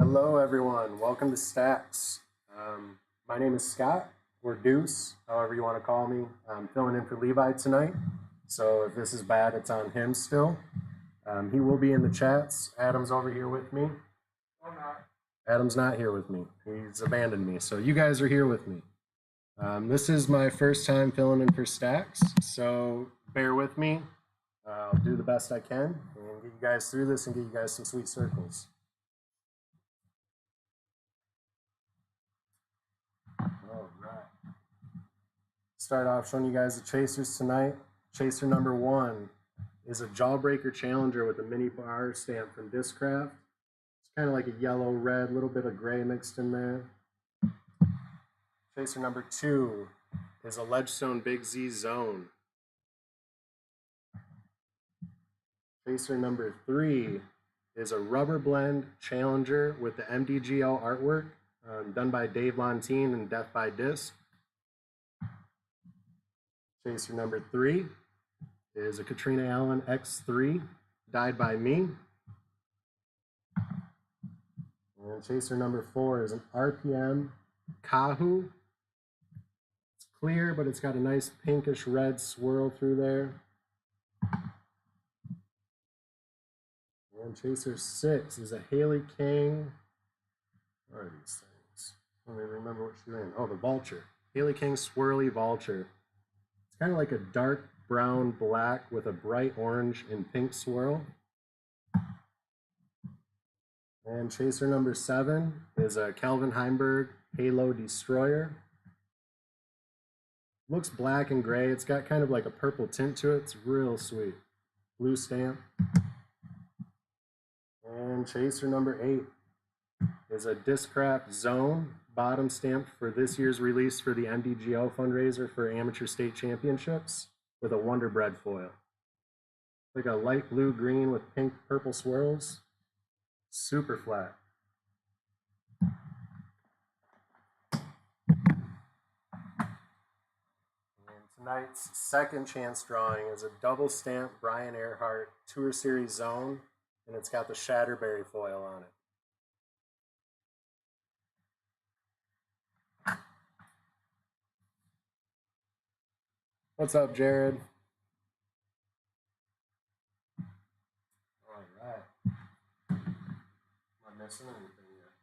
Hello, everyone. Welcome to StaXX. My name is Scott, or Deuce, however you want to call me. I'm filling in for Levi tonight, so if this is bad, it's on him still. He will be in the chats. Adam's over here with me. I'm not. Adam's not here with me. He's abandoned me, so you guys are here with me. This is my first time filling in for StaXX, so bear with me. I'll do the best I can and get you guys through this and get you guys some sweet circles. All right. Start off showing you guys the chasers tonight. Chaser number 1 is a Jawbreaker Challenger with a mini bar stamp from Disc StaXX. It's kind of like a yellow, red, little bit of gray mixed in there. Chaser number 2 is a Ledgestone Big Z Zone. Chaser number 3 is a Rubber Blend Challenger with the MDGO artwork done by Dave Lontine and Death by Disc. Chaser number 3 is a Katrina Allen X3 dyed by me. And chaser number 4 is an RPM Kahu. It's clear, but it's got a nice pinkish red swirl through there. And chaser 6 is a Haley King. What are these things? Let me remember what she's in. Oh, the Vulture. Haley King Swirly Vulture. It's kind of like a dark brown black with a bright orange and pink swirl. And chaser number 7 is a Calvin Heinberg Halo Destroyer. Looks black and gray. It's got kind of like a purple tint to it. It's real sweet. Blue stamp. And chaser number 8 is a Discraft Zone bottom stamp for this year's release for the MDGO fundraiser for Amateur State Championships with a Wonder Bread foil. Like a light blue green with pink purple swirls. Super flat. And tonight's second chance drawing is a double stamp Brian Earhart Tour Series Zone, and it's got the Shatterberry foil on it. What's up, Jared? All right. Am I missing anything yet?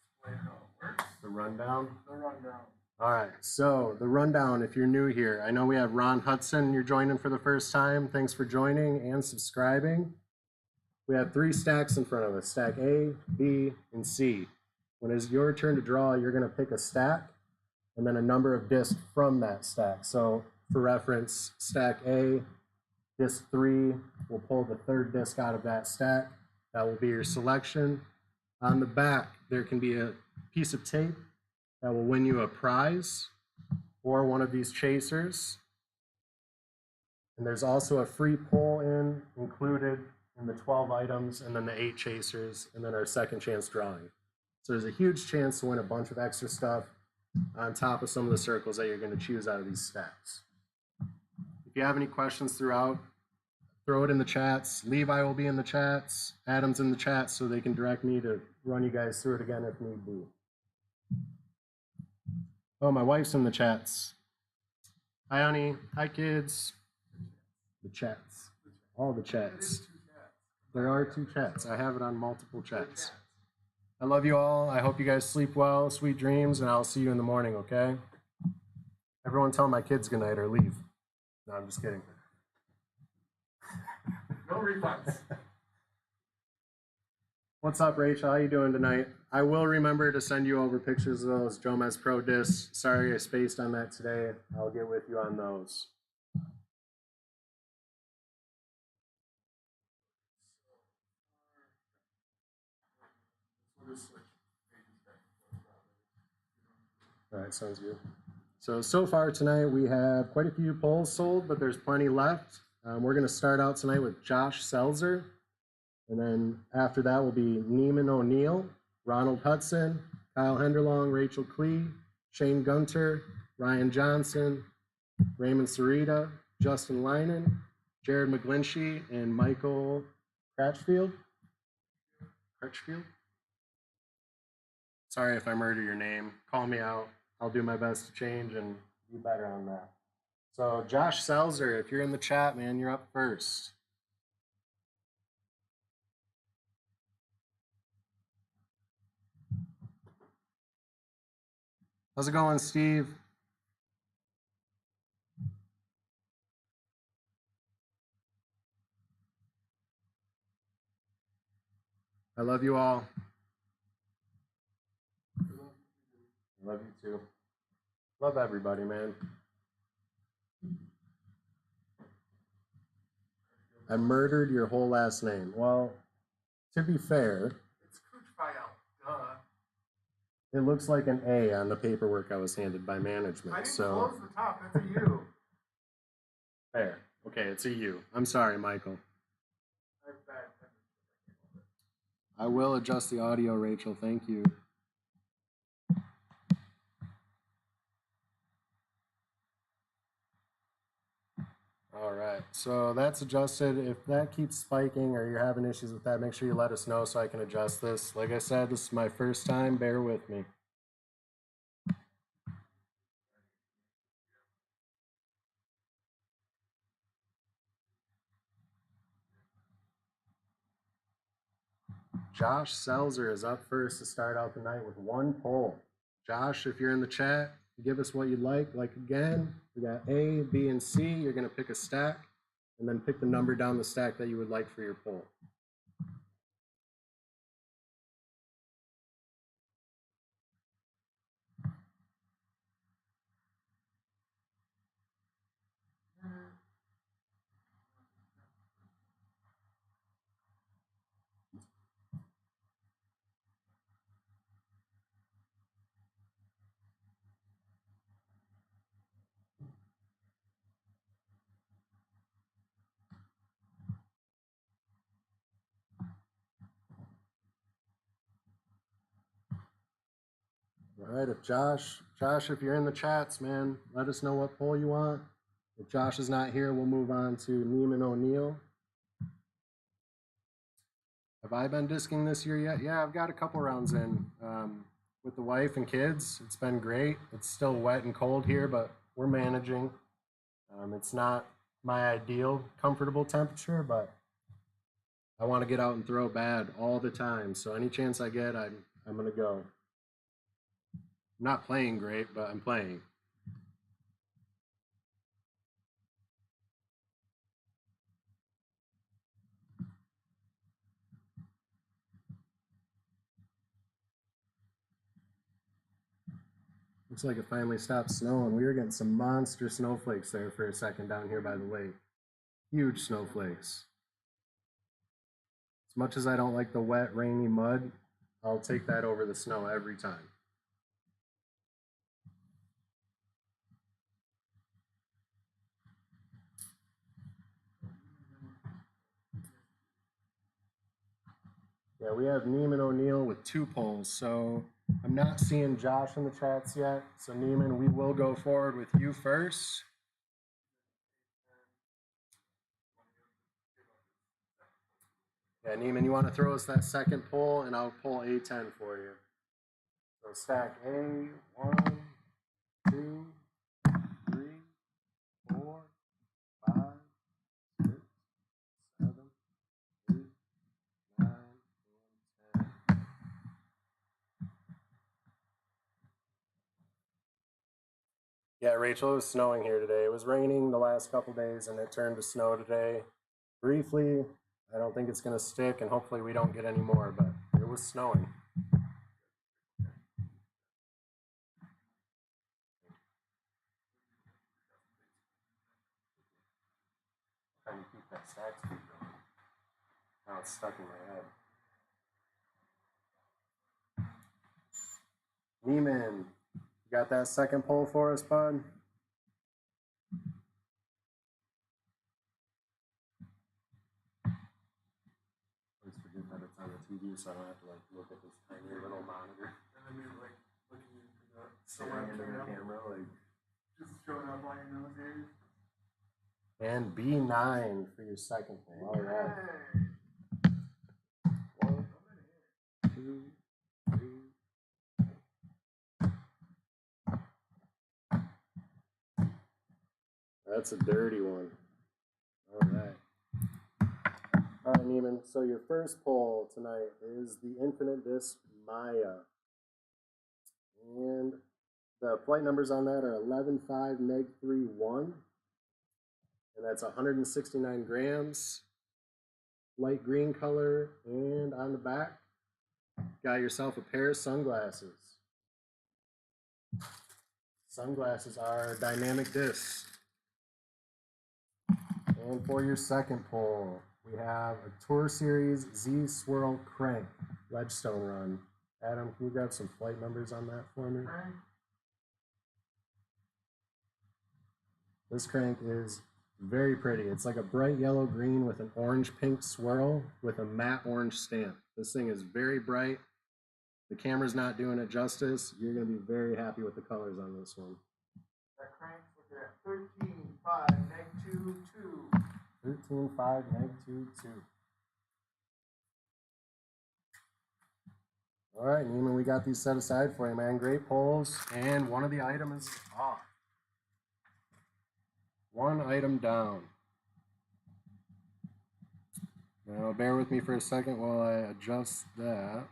Explain how it works. The rundown? The rundown. All right, so the rundown, if you're new here, I know we have Ron Hudson, you're joining for the first time. Thanks for joining and subscribing. We have 3 stacks in front of us, stack A, B, and C. When it's your turn to draw, you're gonna pick a stack and then a number of discs from that stack. So for reference, stack A, disc 3, we'll pull the 3rd disc out of that stack. That will be your selection. On the back, there can be a piece of tape that will win you a prize or one of these chasers. And there's also a free pull-in included in the 12 items and then the 8 chasers and then our second chance drawing. So there's a huge chance to win a bunch of extra stuff on top of some of the circles that you're going to choose out of these stacks. If you have any questions throughout, throw it in the chats. Levi will be in the chats. Adam's in the chats so they can direct me to run you guys through it again if need be. Oh, my wife's in the chats. Hi, honey. Hi, kids. The chats. All the chats. There are 2 chats. I have it on multiple chats. I love you all. I hope you guys sleep well, sweet dreams, and I'll see you in the morning, okay? Everyone tell my kids goodnight or leave. No, I'm just kidding. No refunds. What's up, Rachel? How you doing tonight? I will remember to send you over pictures of those Jomez Pro discs. Sorry I spaced on that today. I'll get with you on those. All right, sounds good. So far tonight we have quite a few pulls sold, but there's plenty left. We're going to start out tonight with Josh Selzer. And then after that will be Neiman O'Neil, Ronald Hudson, Kyle Henderlong, Rachel Klee, Shane Gunter, Ryan Johnson, Raymond Sarita, Justin Linen, Jared McGlinchey, and Michael Cratchfield. Sorry if I murder your name. Call me out. I'll do my best to change and be better on that. So Josh Selzer, if you're in the chat, man, you're up first. How's it going, Steve? I love you all. I love you too. Love everybody, man. I murdered your whole last name. Well, to be fair, It's Kuchbayel. Duh. it looks like an A on the paperwork I was handed by I management. didn't So close the top. That's a U. fair. Okay, it's a U. I'm sorry, Michael. I have bad penmanship. I will adjust the audio, Rachel. Thank you. All right, so that's adjusted. If that keeps spiking or you're having issues with that, make sure you let us know so I can adjust this. Like I said, this is my first time. Bear with me. Josh Selzer is up first to start out the night with one poll. Josh, if you're in the chat, give us what you'd like. Like again, we got A, B, and C. You're going to pick a stack and then pick the number down the stack that you would like for your poll. All right, if Josh, if you're in the chats, man, let us know what poll you want. If Josh is not here, we'll move on to Neiman O'Neil. Have I been disking this year yet? Yeah, I've got a couple rounds in with the wife and kids. It's been great. It's still wet and cold here, but we're managing. It's not my ideal comfortable temperature, but I want to get out and throw bad all the time. So any chance I get, I'm going to go. I'm not playing great, but I'm playing. Looks like it finally stopped snowing. We were getting some monster snowflakes there for a second down here by the lake. Huge snowflakes. As much as I don't like the wet, rainy mud, I'll take that over the snow every time. Yeah, we have Neiman O'Neil with 2 polls, so I'm not seeing Josh in the chats yet. So Neiman, we will go forward with you first. Yeah, Neiman, you want to throw us that second poll, and I'll pull A10 for you. So stack A, 1, 2, 3, 4, 5, 6, 7, 8, 9, and 10. Yeah, Rachel, it was snowing here today. It was raining the last couple days, and it turned to snow today. Briefly, I don't think it's going to stick, and hopefully we don't get any more, but it was snowing. Trying to keep that stack speed going. Now it's stuck in my head. Neiman, you got that second poll for us, bud? Please forget that it's on the TV, so I don't have to like look at this tiny little monitor. And then you're like looking into the Staring into the camera, like. just showing up on your nose hairs. And B9 for your second poll. All right. Hey. 1, 2, 3, 4, That's a dirty one. All right. All right, Neiman. So your first poll tonight is the Infinite Disc Maya. And the flight numbers on that are 11.5 Meg 3.1. And that's 169 grams. Light green color. And on the back, got yourself a pair of sunglasses. Sunglasses are dynamic discs. And for your second poll, we have a Tour Series Z Swirl Crank Ledgestone Run. Adam, can you grab some flight numbers on that for me? This crank is very pretty. It's like a bright yellow green with an orange pink swirl with a matte orange stamp. This thing is very bright. The camera's not doing it justice. You're going to be very happy with the colors on this one. That crank's looking at 13.5 Meg 2.2. 13.5 Meg 2.2. All right, Neiman, we got these set aside for you, man. Great polls, and one of the items is off. One item down. Now, bear with me for a second while I adjust that.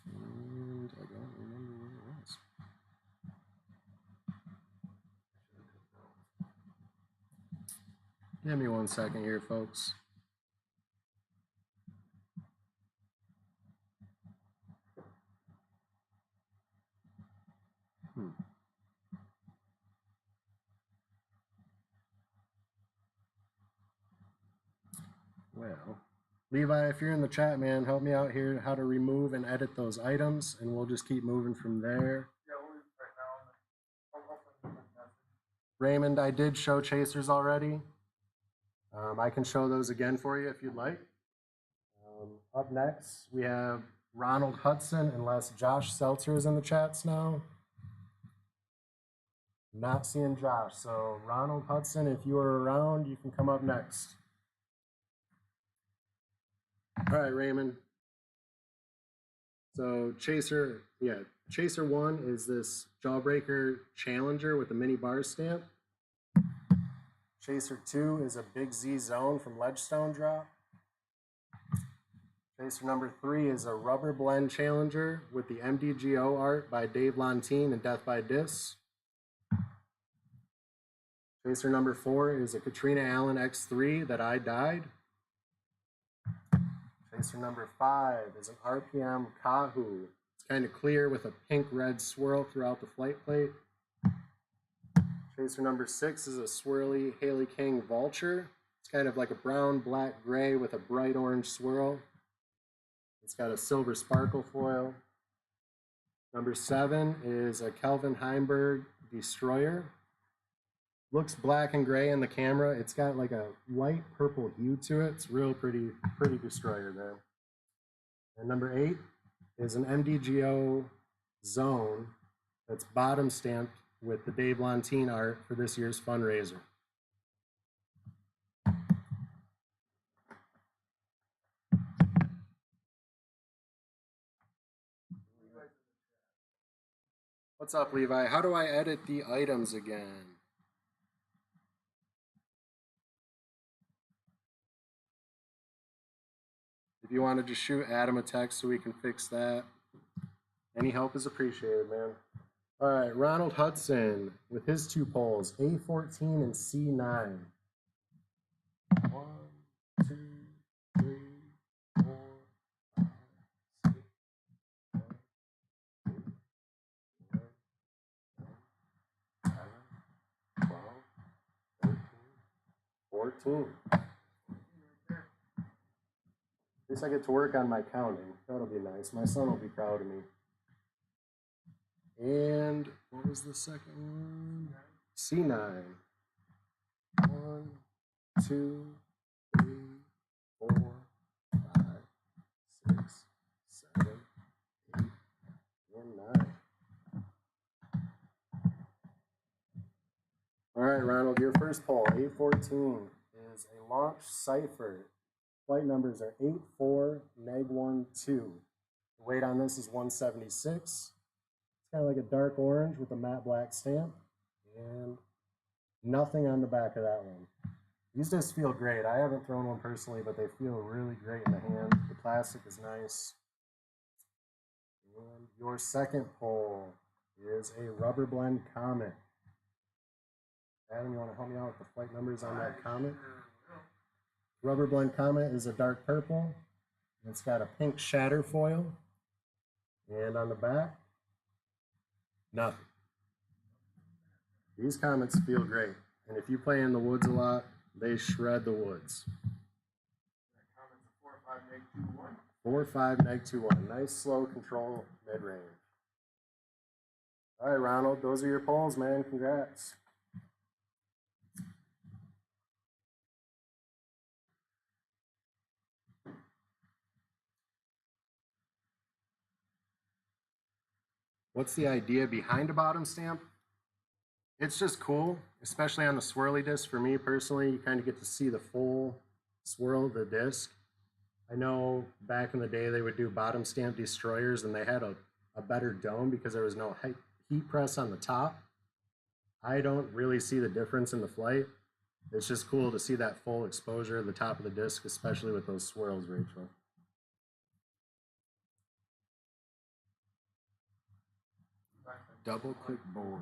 And I don't remember where it was. Give me 1 second here, folks. Well, Levi, if you're in the chat, man, help me out here how to remove and edit those items, and we'll just keep moving from there. Yeah, we'll leave right now. I'll open the message. Raymond, I did show chasers already. I can show those again for you if you'd like. Up next, we have Ronald Hudson, unless Josh Selzer is in the chats now. Not seeing Josh, so Ronald Hudson, if you are around, you can come up next. All right, Raymond. So Chaser 1 is this Jawbreaker Challenger with a mini bar stamp. Chaser 2 is a Big Z Zone from Ledgestone Drop. Chaser number 3 is a Rubber Blend Challenger with the MDGO art by Dave Lontine and Death by Disc. Chaser number 4 is a Katrina Allen X3 that I dyed. Chaser number 5 is an RPM Kahu. It's kind of clear with a pink-red swirl throughout the flight plate. Chaser number 6 is a swirly Haley King Vulture. It's kind of like a brown, black, gray with a bright orange swirl. It's got a silver sparkle foil. Number 7 is a Kelvin Heinberg Destroyer. Looks black and gray in the camera. It's got like a light purple hue to it. It's real pretty destroyer there. And number 8 is an MDGO Zone that's bottom stamped with the Dave Lontine art for this year's fundraiser. What's up, Levi? How do I edit the items again? If you want to just shoot Adam a text so we can fix that. Any help is appreciated, man. All right, Ronald Hudson with his 2 polls, A14 and C9. 1, 2, 3, 4, 5, 6, 7, 8, 9, 10, 11, 12, 13, 14. At least I get to work on my counting. That'll be nice. My son will be proud of me. And what was the second one? C9. 1, 2, 3, 4, 5, 6, 7, 8, and 9. All right, Ronald, your first poll, A14, is a launch cipher Flight numbers are 84 neg 12. The weight on this is 176. It's kind of like a dark orange with a matte black stamp, and nothing on the back of that one. These discs feel great. I haven't thrown one personally, but they feel really great in the hand. The plastic is nice. And your second pull is a Rubber Blend Comet. Adam, you want to help me out with the flight numbers on that Comet? Rubber Blend Comet is a dark purple. It's got a pink shatter foil. And on the back, nothing. These Comets feel great. And if you play in the woods a lot, they shred the woods. 4-5 neg 2-1. Nice slow control mid-range. All right, Ronald, those are your polls, man. Congrats. What's the idea behind a bottom stamp? It's just cool, especially on the swirly disc. For me personally, you kind of get to see the full swirl of the disc. I know back in the day they would do bottom stamp destroyers and they had a better dome because there was no heat press on the top. I don't really see the difference in the flight. It's just cool to see that full exposure of the top of the disc, especially with those swirls, Rachel. Double click board.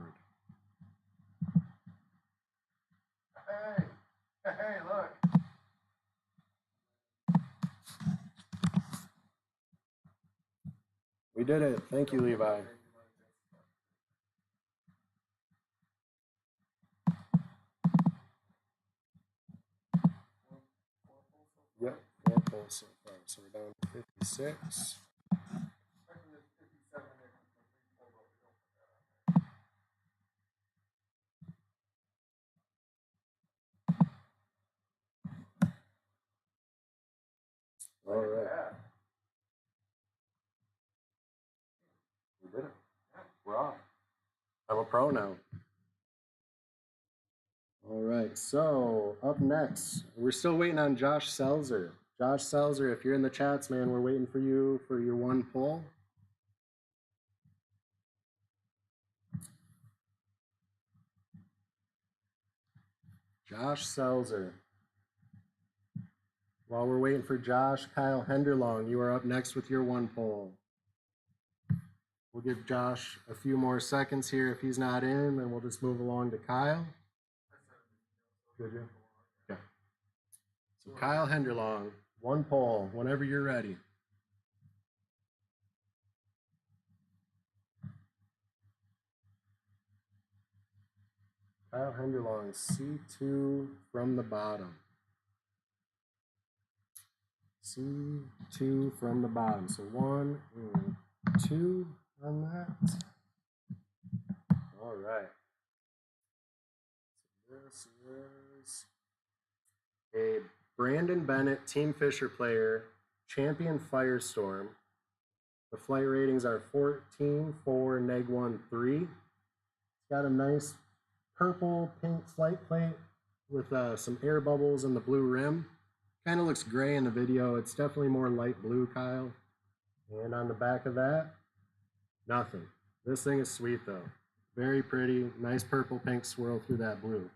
Hey, look. We did it. Thank you, Levi. Yep, 4 pulls so far. So we're down to 56. All right. We did it. We're off. I'm a pro now. All right, so up next, we're still waiting on Josh Selzer. Josh Selzer, if you're in the chats, man, we're waiting for you for your one pull. Josh Selzer. While we're waiting for Josh, Kyle Henderlong, you are up next with your one pull. We'll give Josh a few more seconds here. If he's not in, then we'll just move along to Kyle. Good, yeah. Okay. So Kyle Henderlong, one pull, whenever you're ready. Kyle Henderlong, C2 from the bottom. C2 from the bottom. So 1 and 2 on that. All right. So this is a Brandon Bennett Team Fisher player, Champion Firestorm. The flight ratings are 14, 4, neg 1, 3. It's got a nice purple pink flight plate with some air bubbles in the blue rim. Kind of looks gray in the video. It's definitely more light blue, Kyle. And on the back of that, nothing. This thing is sweet though. Very pretty, nice purple pink swirl through that blue.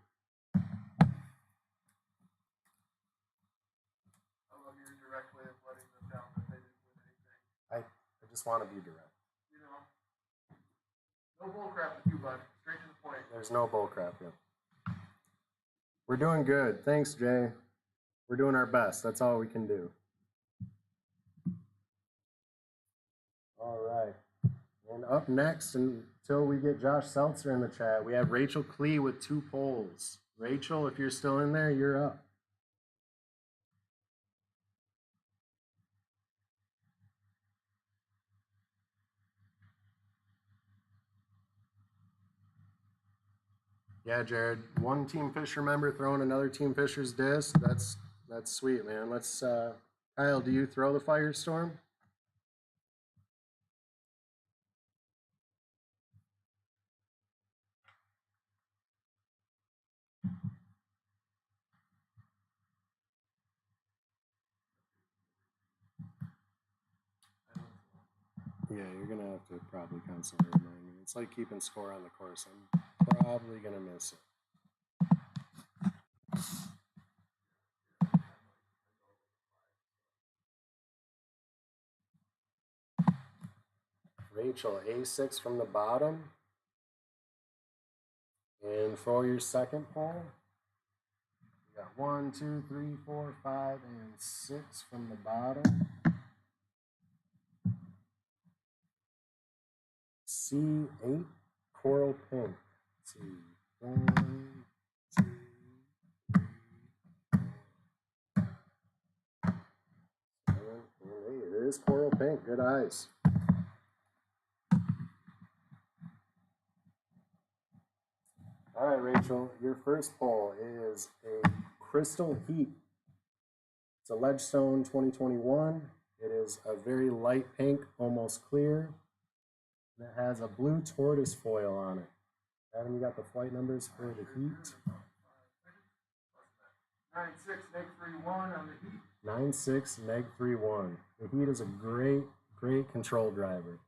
I just want to be direct. You know, no bull crap with you, bud. Straight to the point. There's no bull crap here. We're doing good. Thanks, Jay. We're doing our best. That's all we can do. All right. And up next, until we get Josh Seltzer in the chat, we have Rachel Klee with 2 polls. Rachel, if you're still in there, you're up. Yeah, Jared. One Team Fisher member throwing another Team Fisher's disc. That's sweet, man. Let's Kyle, do you throw the Firestorm? Yeah, you're gonna have to probably constantly remind me. It's like keeping score on the course. I'm probably gonna miss it. Rachel, A6 from the bottom. And for your second pole, you got 1, 2, 3, 4, 5, and 6 from the bottom. C8, coral pink. Let's see. 1, 2, 3, 4, 7, and 8. It is coral pink. Good eyes. All right, Rachel, your first pole is a Crystal Heat. It's a Ledgestone 2021. It is a very light pink, almost clear. And it has a blue tortoise foil on it. Adam, you got the flight numbers for the Heat? 96 neg 31 on the Heat. 96 neg 31. The Heat is a great, great control driver.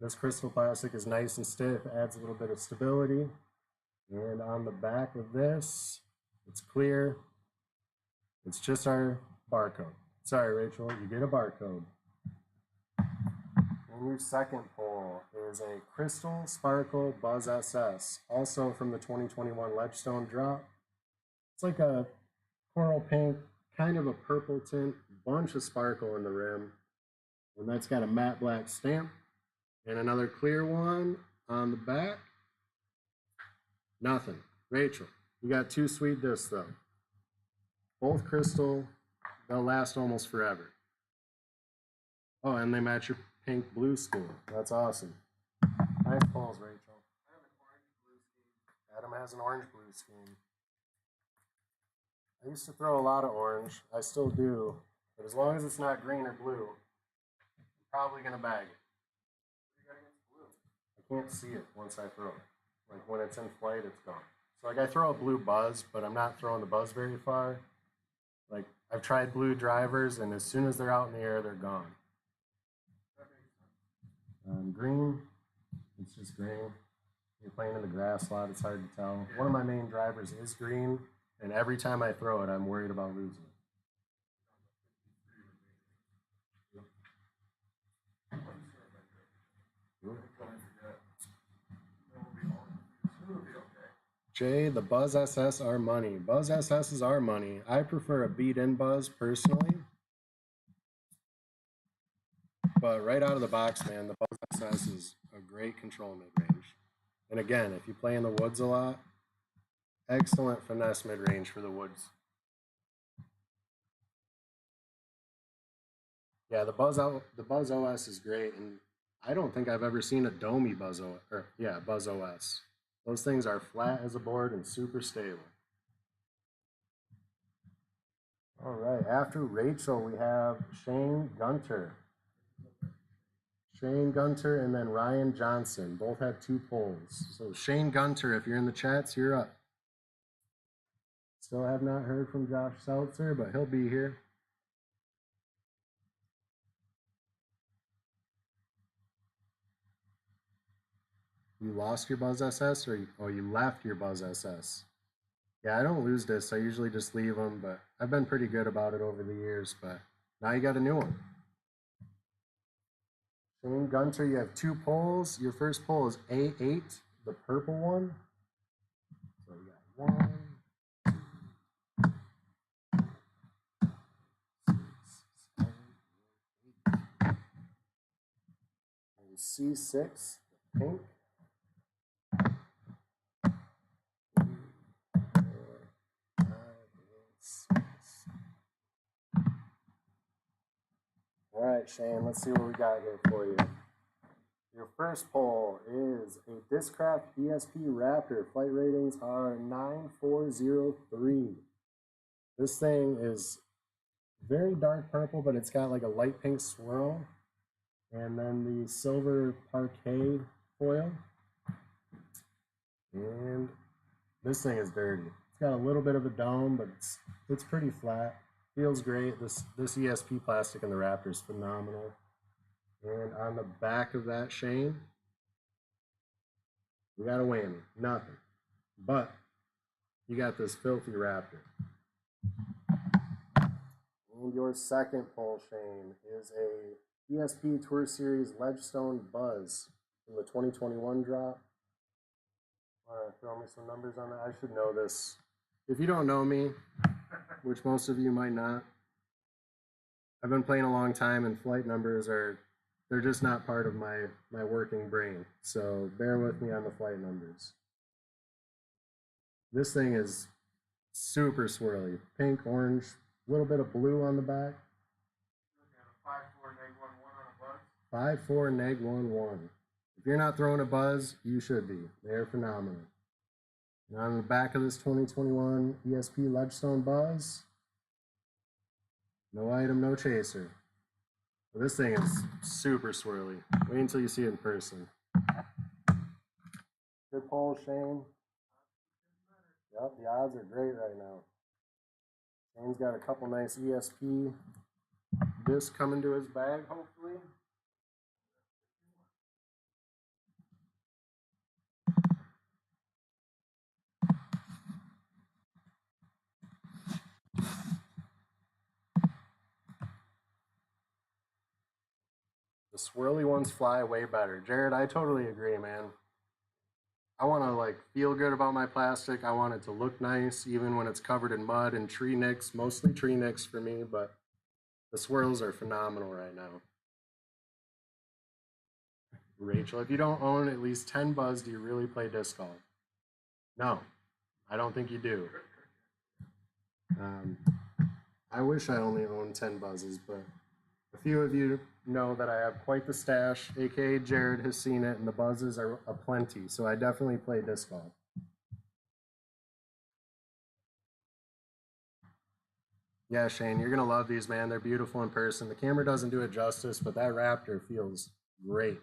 This crystal plastic is nice and stiff, adds a little bit of stability. And on the back of this, it's clear. It's just our barcode. Sorry, Rachel, you get a barcode. And your second pole is a Crystal Sparkle Buzz SS, also from the 2021 Ledgestone drop. It's like a coral pink, kind of a purple tint, bunch of sparkle in the rim. And that's got a matte black stamp. And another clear one on the back. Nothing. Rachel, you got 2 sweet discs though. Both crystal, they'll last almost forever. Oh, and they match your pink blue scheme. That's awesome. Nice poles, Rachel. I have an orange blue scheme. Adam has an orange blue scheme. I used to throw a lot of orange. I still do. But as long as it's not green or blue, I'm probably going to bag it. What do you got against blue? I can't see it once I throw it. Like when it's in flight, it's gone. So like I throw a blue buzz, but I'm not throwing the buzz very far. Like I've tried blue drivers, and as soon as they're out in the air, they're gone. That makes sense. Green, it's just green. You're playing in the grass a lot, it's hard to tell. One of my main drivers is green, and every time I throw it, I'm worried about losing it. Jay, the Buzz SS are money. Buzz SSs are money. I prefer a beat-in buzz personally. But right out of the box, man, the Buzz SS is a great control mid-range. And again, if you play in the woods a lot, excellent finesse mid-range for the woods. Yeah, the Buzz OS is great, and I don't think I've ever seen a Domi Buzz OS. Those things are flat as a board and super stable. All right, after Rachel, we have Shane Gunter. Shane Gunter and then Ryan Johnson. Both have 2 poles. So Shane Gunter, if you're in the chats, you're up. Still have not heard from Josh Selzer, but he'll be here. You lost your Buzz SS, or you left your Buzz SS? Yeah, I don't lose discs. I usually just leave them, but I've been pretty good about it over the years. But now you got a new one. Shane Gunter, you have 2 poles. Your first pole is A8, the purple one. So you got 1, 2, 6, 7, 8. And C6, the pink. 3, 4, 5, 6. All right, Shane, let's see what we got here for you. Your first pole is a Discraft ESP Raptor. Flight ratings are 9403. This thing is very dark purple, but it's got like a light pink swirl. And then the silver parquet foil. And this thing is dirty. It's got a little bit of a dome, but it's pretty flat. Feels great. This ESP plastic in the Raptor is phenomenal. And on the back of that, Shane, we got a whammy. Nothing. But you got this filthy Raptor. And your second pull, Shane, is a ESP Tour Series Ledgestone Buzz from the 2021 drop. Want to throw me some numbers on that? I should know this. If you don't know me, which most of you might not, I've been playing a long time, and flight numbers they're just not part of my working brain. So bear with me on the flight numbers. This thing is super swirly. Pink, orange, a little bit of blue on the back. 5.4 neg 1.1 on a buzz. 5.4 neg 1.1. If you're not throwing a buzz, you should be. They're phenomenal. And on the back of this 2021 ESP Ledgestone Buzz, no item, no chaser. Well, this thing is super swirly. Wait until you see it in person. Good pull, Shane. Yep, the odds are great right now. Shane's got a couple nice ESP discs coming to his bag, hopefully. The swirly ones fly way better. Jared, I totally agree, man. I want to feel good about my plastic. I want it to look nice, even when it's covered in mud and tree nicks, mostly tree nicks for me, but the swirls are phenomenal right now. Rachel, if you don't own at least 10 Buzz, do you really play disc golf? No, I don't think you do. I wish I only owned 10 Buzzes, but a few of you know that I have quite the stash, aka Jared has seen it, and the Buzzes are aplenty, so I definitely play disc golf. Yeah, Shane, you're going to love these, man. They're beautiful in person. The camera doesn't do it justice, but that Raptor feels great.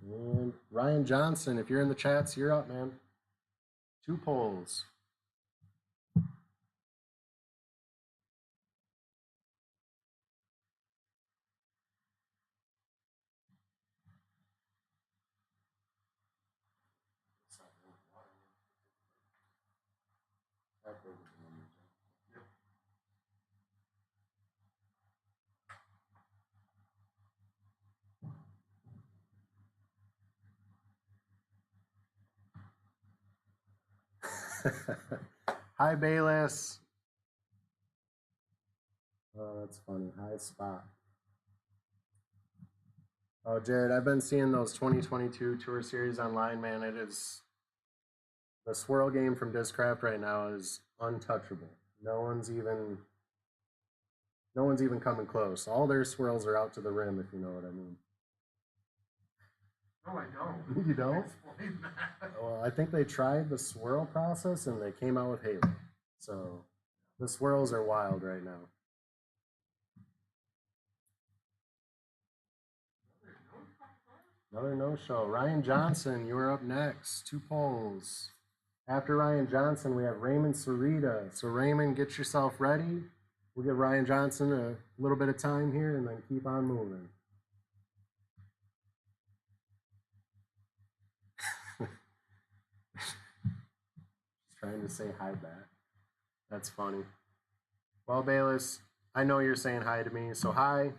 And Ryan Johnson, if you're in the chats, you're up, man. 2 polls. Hi, Bayless. Oh, that's funny. Hi, Spot. Oh, Jared, I've been seeing those 2022 Tour Series online, man. It is the swirl game from Discraft right now is untouchable. No one's even coming close. All their swirls are out to the rim, if you know what I mean. No, I don't. You don't? Explain that. Well, I think they tried the swirl process and they came out with Halo. So the swirls are wild right now. Another no-show. Ryan Johnson, you are up next. 2 polls. After Ryan Johnson, we have Raymond Sarita. So Raymond, get yourself ready. We'll give Ryan Johnson a little bit of time here and then keep on moving. Trying to say hi back. That's funny. Well, Bayless, I know you're saying hi to me, so hi.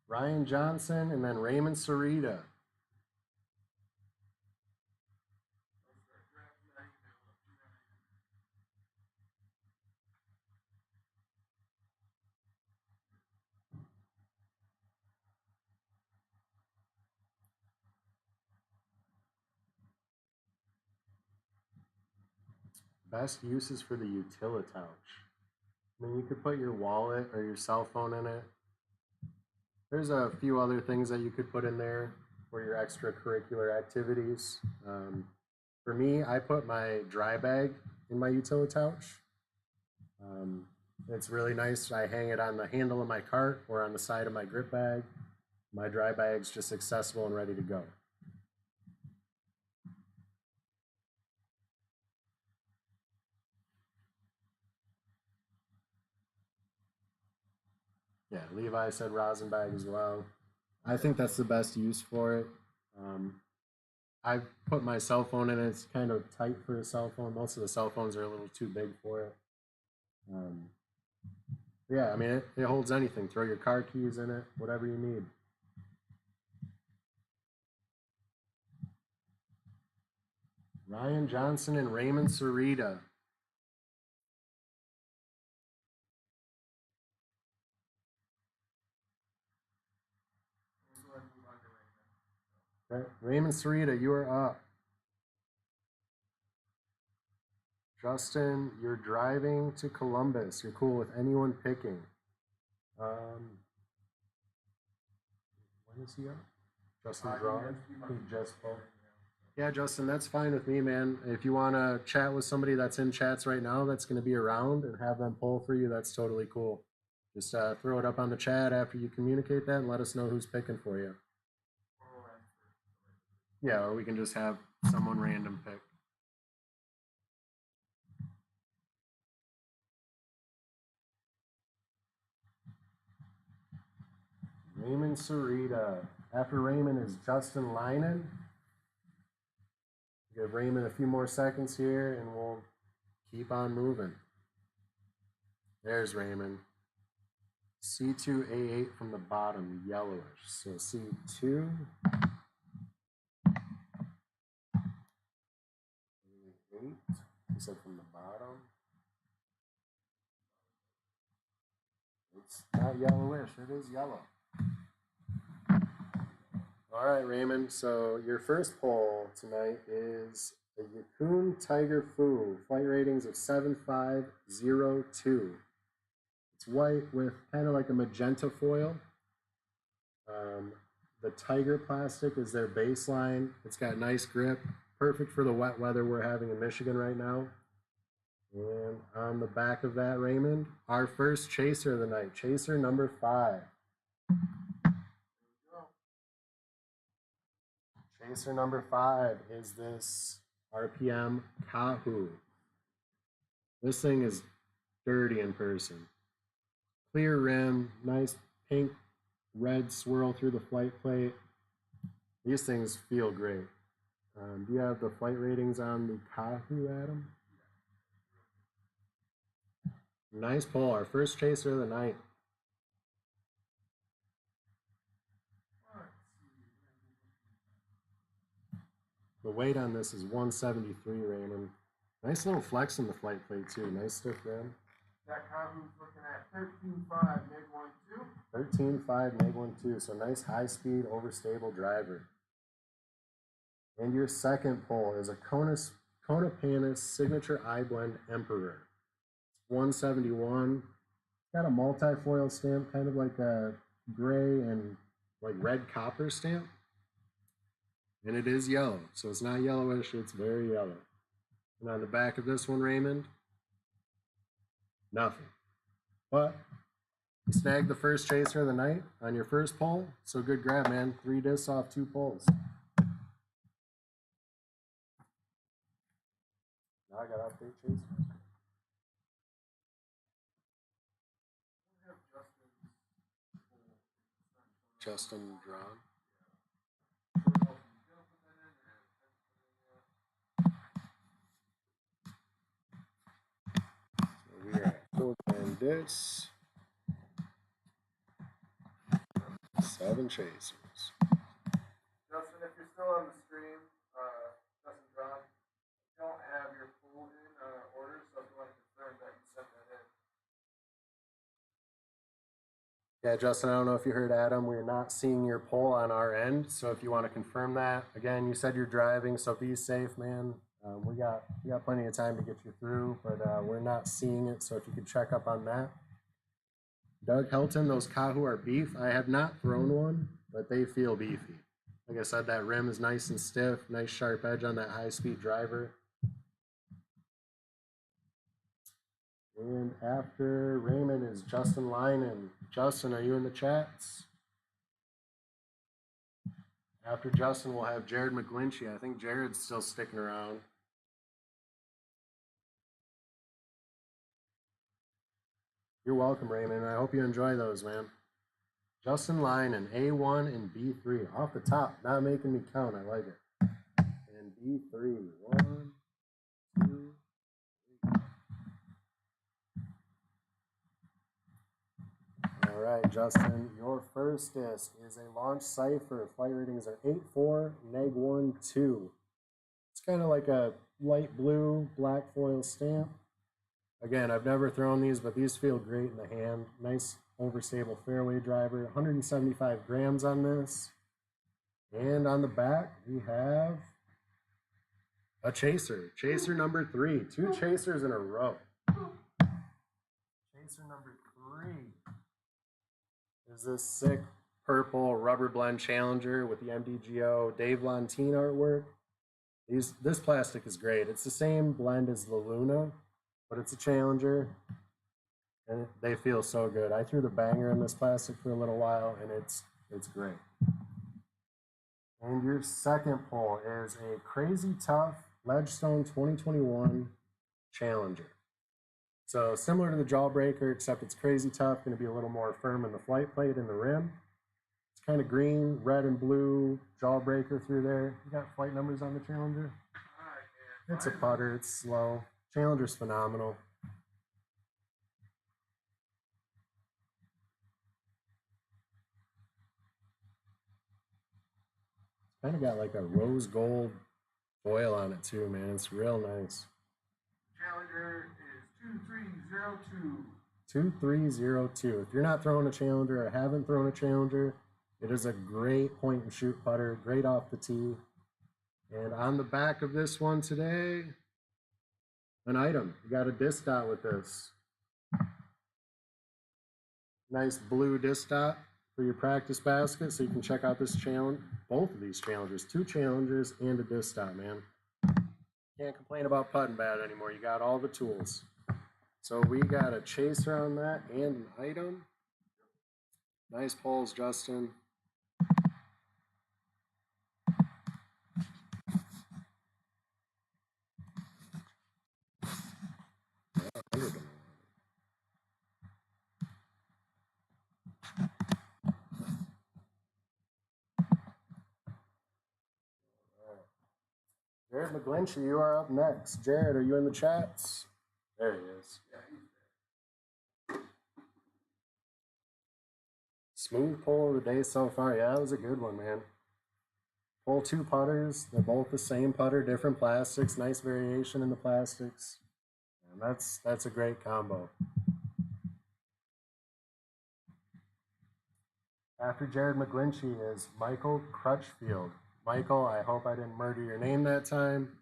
Ryan Johnson and then Raymond Sarita. Best uses for the Utilitouch. I mean, you could put your wallet or your cell phone in it. There's a few other things that you could put in there for your extracurricular activities. For me, I put my dry bag in my Utilitouch. It's really nice. I hang it on the handle of my cart or on the side of my grip bag. My dry bag's just accessible and ready to go. Yeah, Levi said rosin bag as well. I think that's the best use for it. I've put my cell phone in it. It's kind of tight for a cell phone. Most of the cell phones are a little too big for it. Yeah, I mean, it holds anything. Throw your car keys in it, whatever you need. Ryan Johnson and Raymond Sarita. We'll go ahead and move on to Raymond. Okay. Raymond Sarita, you are up. Justin, you're driving to Columbus. You're cool with anyone picking. When is he up? Justin Draw? Just both. Yeah, Justin, that's fine with me, man. If you want to chat with somebody that's in chats right now that's going to be around and have them pull for you, that's totally cool. Just throw it up on the chat after you communicate that and let us know who's picking for you. Yeah, or we can just have someone random pick. Raymond Sarita. After Raymond is Justin Leinen. Give Raymond a few more seconds here and we'll keep on moving. There's Raymond. C2A8 from the bottom, yellowish. So C2. 8. He said from the bottom. It's not yellowish, it is yellow. All right, Raymond. So your first poll tonight is the Yukon Tiger Fu, flight ratings of 7502. It's white with kind of like a magenta foil. The Tiger plastic is their baseline. It's got nice grip, perfect for the wet weather we're having in Michigan right now. And on the back of that, Raymond, our first chaser of the night, chaser number 5. Chaser number 5 is this RPM Kahu. This thing is dirty in person. Clear rim, nice pink red swirl through the flight plate. These things feel great. Do you have the flight ratings on the Kahu, Adam? Nice pull, our first chaser of the night. The weight on this is 173, Raymond. Nice little flex in the flight plate too. Nice stiff rim. That Kahu's looking at 13.5 MiG 1-2. 13.5 MiG 1-2. So nice high speed, overstable driver. And your second pull is a Kona Panis Signature iBlend Emperor. It's 171. It's got a multi-foil stamp, kind of like a gray and like red copper stamp. And it is yellow, so it's not yellowish, it's very yellow. And on the back of this one, Raymond, nothing. But you snagged the first chaser of the night on your first pull, so good grab, man. 3 discs off 2 pulls. Now I got to update chasers. Justin drawn. We are at 4 grand discs. 7 chasers. Justin, if you're still on the stream, Justin Drawn, don't have your pool in order, so if you want to confirm that you sent that in. Yeah, Justin, I don't know if you heard Adam. We're not seeing your poll on our end, so if you want to confirm that. Again, you said you're driving, so be safe, man. We got plenty of time to get you through, but we're not seeing it, so if you could check up on that. Doug Helton, those Kahu are beef. I have not thrown one, but they feel beefy. Like I said, that rim is nice and stiff, nice sharp edge on that high-speed driver. And after Raymond is Justin Leinen. Justin, are you in the chats? After Justin, we'll have Jared McGlinchey. I think Jared's still sticking around. You're welcome, Raymond. I hope you enjoy those, man. Justin Line and A1 and B3 off the top, not making me count. I like it. And B3, 1, 2, 3. All right, Justin, your first disc is a launch cipher. Flight ratings are 8.4, neg 1, 2. It's kind of like a light blue black foil stamp. Again, I've never thrown these, but these feel great in the hand. Nice overstable fairway driver. 175 grams on this. And on the back, we have a chaser. Chaser number 3. 2 chasers in a row. Chaser number 3 is this sick purple rubber blend Challenger with the MDGO Dave Lontine artwork. This plastic is great. It's the same blend as the Luna, but it's a Challenger, and they feel so good. I threw the banger in this plastic for a little while, and it's great. And your second pull is a Crazy Tough Ledgestone 2021 Challenger. So similar to the Jawbreaker, except it's Crazy Tough, going to be a little more firm in the flight plate and the rim. It's kind of green, red, and blue Jawbreaker through there. You got flight numbers on the Challenger? It's a putter. It's slow. Challenger's phenomenal. It's kind of got like a rose gold foil on it too, man. It's real nice. Challenger is 2302. 2302. If you're not throwing a Challenger or haven't thrown a Challenger, it is a great point and shoot putter, great off the tee. And on the back of this one today, an item. You got a disc dot with this. Nice blue disc dot for your practice basket, so you can check out this challenge. Both of these Challengers, 2 Challengers and a disc dot, man. Can't complain about putting bad anymore. You got all the tools. So we got a chaser on that and an item. Nice pulls, Justin. Jared McGlinchey, you are up next. Jared, are you in the chats? There he is. Smooth pull of the day so far. Yeah, that was a good one, man. Pull 2 putters. They're both the same putter, different plastics. Nice variation in the plastics. And that's a great combo. After Jared McGlinchey is Michael Crutchfield. Michael, I hope I didn't murder your name that time.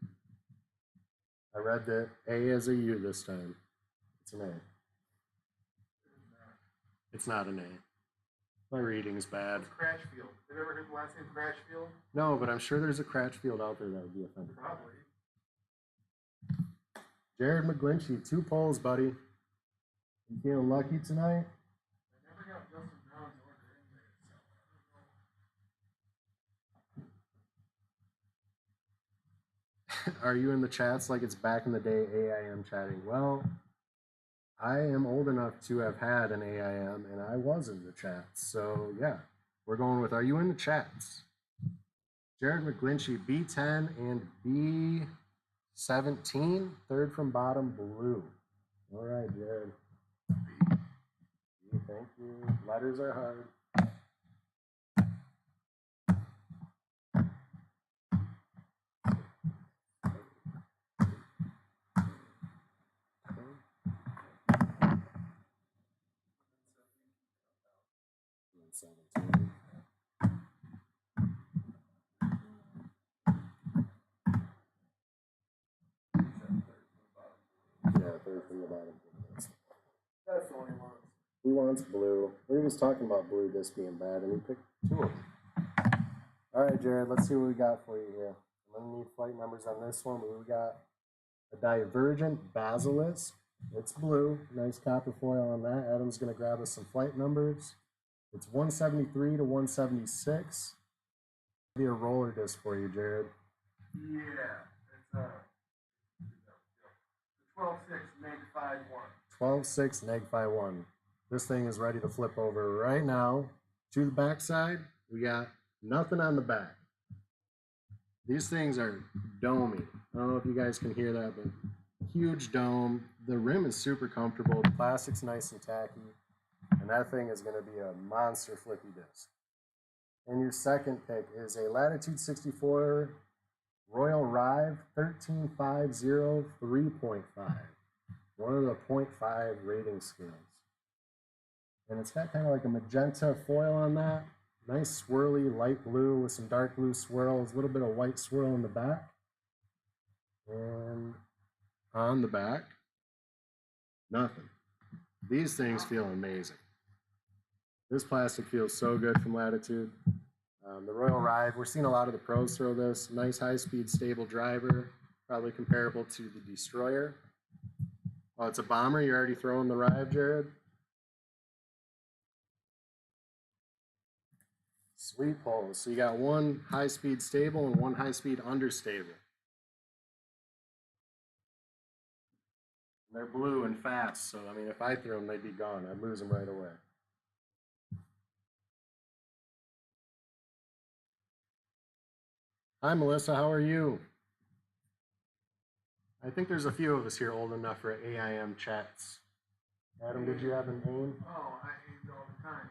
I read the A as a U this time. It's an A. It's not an A. My reading's bad. It's Cratchfield. Have you ever heard the last name Cratchfield? No, but I'm sure there's a Cratchfield out there that would be offended. Probably. Jared McGlinchey, 2 pulls, buddy. You feeling lucky tonight? I never got Justin Brown's order in there, so I don't know. Are you in the chats like it's back in the day AIM chatting? Well, I am old enough to have had an AIM, and I was in the chats. So, yeah, we're going with, are you in the chats? Jared McGlinchey, B10 and B17, third from bottom, blue. All right, Jared. B, thank you. Letters are hard. Yeah, third from the bottom. That's the only one. He wants blue. We were just talking about blue disc being bad, and he picked 2 of them. All right, Jared, let's see what we got for you here. I'm going to need flight numbers on this one, but we got a Divergent Basilisk. It's blue. Nice copper foil on that. Adam's going to grab us some flight numbers. It's 173 to 176. Be a roller disc for you, Jared. Yeah, it's the 12.6 Neg 5.1. 12.6 Neg 5.1. This thing is ready to flip over right now. To the back side, we got nothing on the back. These things are domey. I don't know if you guys can hear that, but huge dome. The rim is super comfortable. The plastic's nice and tacky. And that thing is going to be a monster flippy disc. And your second pick is a Latitude 64 Royal Rive 1350 3.5. One of the 0.5 rating scales. And it's got kind of like a magenta foil on that. Nice swirly light blue with some dark blue swirls, a little bit of white swirl in the back. And on the back, nothing. These things feel amazing. This plastic feels so good from Latitude. The Royal Rive, we're seeing a lot of the pros throw this. Nice high-speed, stable driver, probably comparable to the Destroyer. Oh, it's a bomber. You're already throwing the Rive, Jared? Sweet poles. So you got one high-speed stable and one high-speed understable. They're blue and fast, so I mean, if I threw them, they'd be gone. I'd lose them right away. Hi, Melissa. How are you? I think there's a few of us here old enough for AIM chats. Adam, did you have an AIM? Oh, I aimed all the time.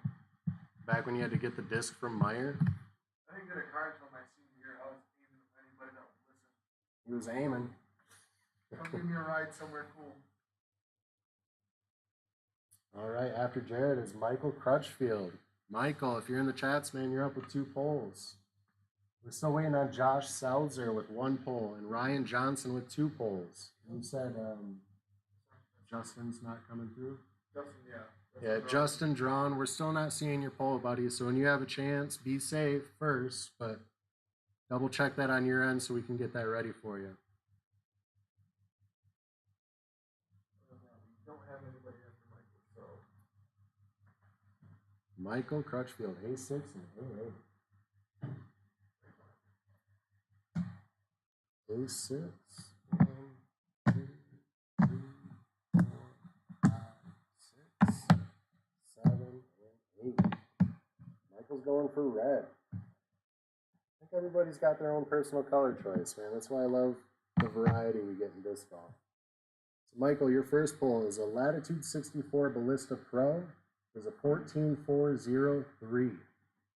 Back when you had to get the disc from Meyer? I didn't get a car until my senior year. I was aiming with anybody that would listen. He was aiming. Come give me a ride somewhere cool. All right, after Jared is Michael Crutchfield. Michael, if you're in the chats, man, you're up with 2 polls. We're still waiting on Josh Selzer with 1 poll and Ryan Johnson with 2 polls. You said Justin's not coming through? Justin, yeah. Yeah, Justin drawn. We're still not seeing your poll, buddy. So when you have a chance, be safe first, but double check that on your end so we can get that ready for you. Don't have anybody after Michael, so. Michael Crutchfield, A6 and A8. A6, 1, 2, 3, 4, 5, 6, 7, and 8. Michael's going for red. I think everybody's got their own personal color choice, man. That's why I love the variety we get in disc golf. So Michael, your first poll is a Latitude 64 Ballista Pro. There's a 14403.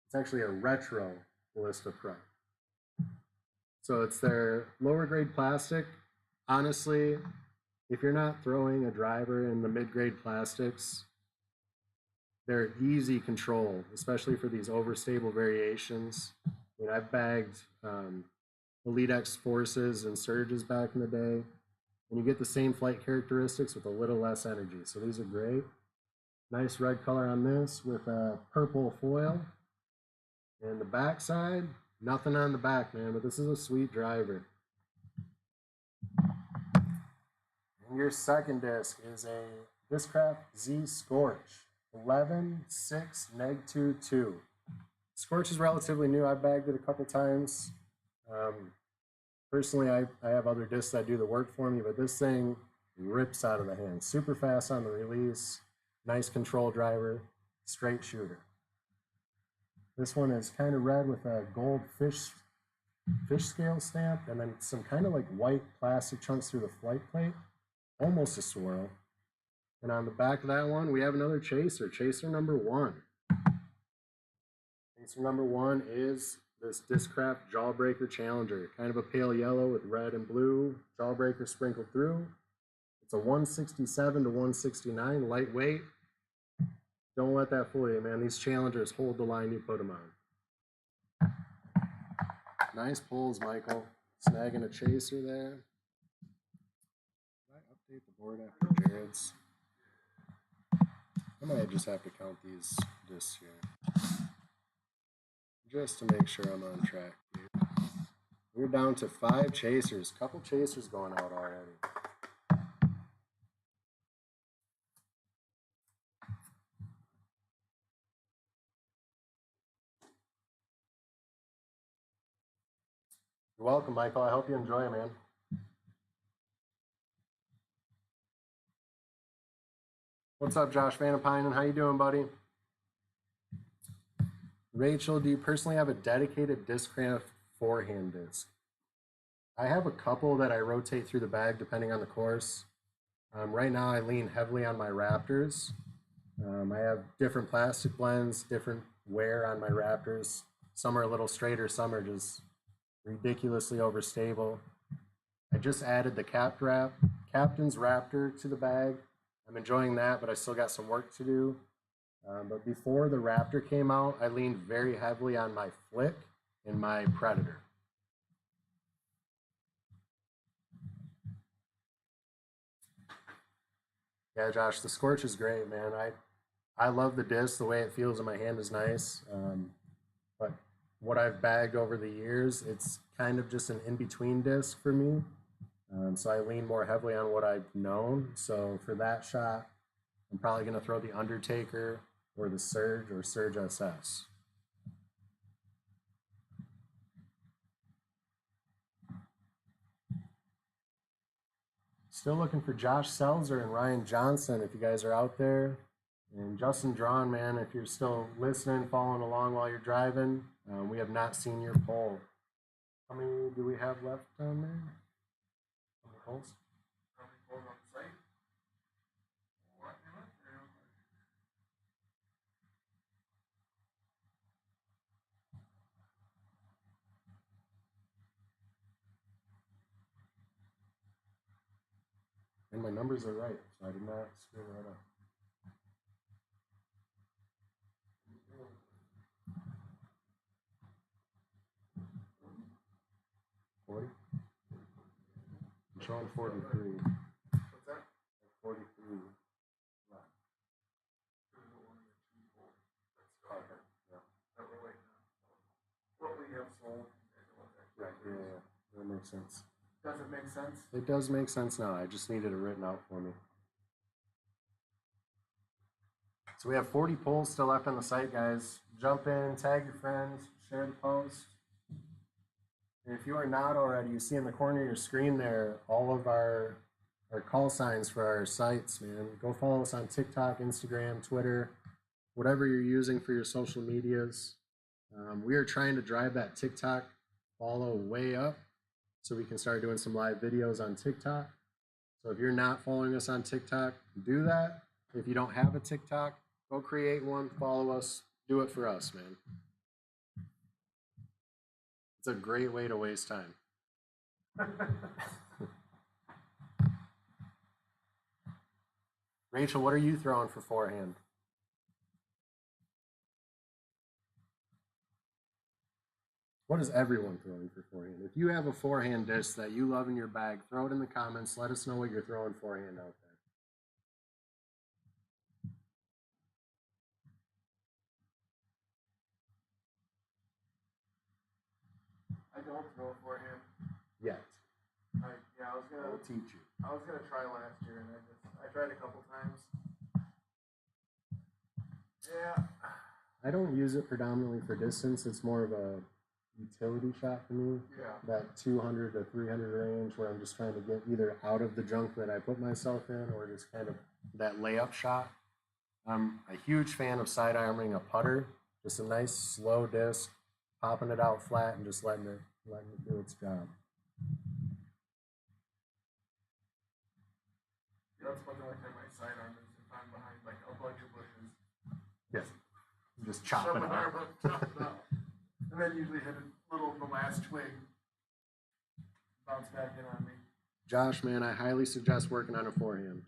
It's actually a retro Ballista Pro. So it's their lower grade plastic. Honestly, if you're not throwing a driver in the mid-grade plastics, they're easy control, especially for these overstable variations. I mean, I've bagged Elite X Forces and Surges back in the day, and you get the same flight characteristics with a little less energy. So these are great. Nice red color on this with a purple foil. And the back side, nothing on the back, man, but this is a sweet driver. And your second disc is a Discraft Z Scorch 11.6 Neg 2.2. Scorch is relatively new. I've bagged it a couple times. Personally, I have other discs that do the work for me, but this thing rips out of the hand. Super fast on the release, nice control driver, straight shooter. This one is kind of red with a gold fish scale stamp, and then some kind of like white plastic chunks through the flight plate, almost a swirl. And on the back of that one, we have another chaser, chaser number 1. Chaser number 1 is this Discraft Jawbreaker Challenger, kind of a pale yellow with red and blue, jawbreaker sprinkled through. It's a 167 to 169, lightweight. Don't let that fool you, man. These Challengers hold the line you put them on. Nice pulls, Michael. Snagging a chaser there. Did I update the board after Jared's? I might just have to count these discs here. Just to make sure I'm on track here. We're down to 5 chasers. Couple chasers going out already. You're welcome, Michael. I hope you enjoy it, man. What's up, Josh Vanapinen? How you doing, buddy? Rachel, do you personally have a dedicated Discraft forehand disc? I have a couple that I rotate through the bag depending on the course. Right now, I lean heavily on my Raptors. I have different plastic blends, different wear on my Raptors. Some are a little straighter, some are just ridiculously overstable. I just added the Captain's Raptor to the bag. I'm enjoying that, but I still got some work to do. But before the Raptor came out, I leaned very heavily on my Flick and my Predator. Yeah, Josh, the Scorch is great, man. I love the disc. The way it feels in my hand is nice. But what I've bagged over the years, it's kind of just an in-between disc for me. So I lean more heavily on what I've known. So for that shot, I'm probably going to throw the Undertaker or the Surge or Surge SS. Still looking for Josh Selzer and Ryan Johnson if you guys are out there. And Justin Drawn, man, if you're still listening, following along while you're driving, we have not seen your poll. How many do we have left down there? How many polls? How many polls on the site? What? And my numbers are right, so I did not screw that up. I'm showing 43. What's that? 43. This is the one of the two polls. That's okay. Yeah. That we're waiting on. What we have sold and what that. Right. Yeah. That makes sense. Does it make sense? It does make sense now. I just needed it written out for me. So we have 40 polls still left on the site, guys. Jump in, tag your friends, share the post. And if you are not already, you see in the corner of your screen there all of our call signs for our sites, man. Go follow us on TikTok, Instagram, Twitter, whatever you're using for your social medias. We are trying to drive that TikTok follow way up so we can start doing some live videos on TikTok. So if you're not following us on TikTok, do that. If you don't have a TikTok, go create one, follow us, do it for us, man. It's a great way to waste time. Rachel, what are you throwing for forehand? What is everyone throwing for forehand? If you have a forehand disc that you love in your bag, throw it in the comments. Let us know what you're throwing forehand out there. I don't throw forehand. Yet. I was gonna. I'll teach you. I was gonna try last year, and I tried a couple times. Yeah. I don't use it predominantly for distance. It's more of a utility shot for me. Yeah. That 200 to 300 range where I'm just trying to get either out of the junk that I put myself in or just kind of that layup shot. I'm a huge fan of side arming a putter. Just a nice slow disc, popping it out flat and just letting it do its job. Yeah, that's one thing I like my sidearm is if I'm behind like a bunch of bushes. Yes. Just chop Shove it my arm out. up, chop it out. And then usually hit a little the last twig. Bounce back in on me. Josh, man, I highly suggest working on a forehand.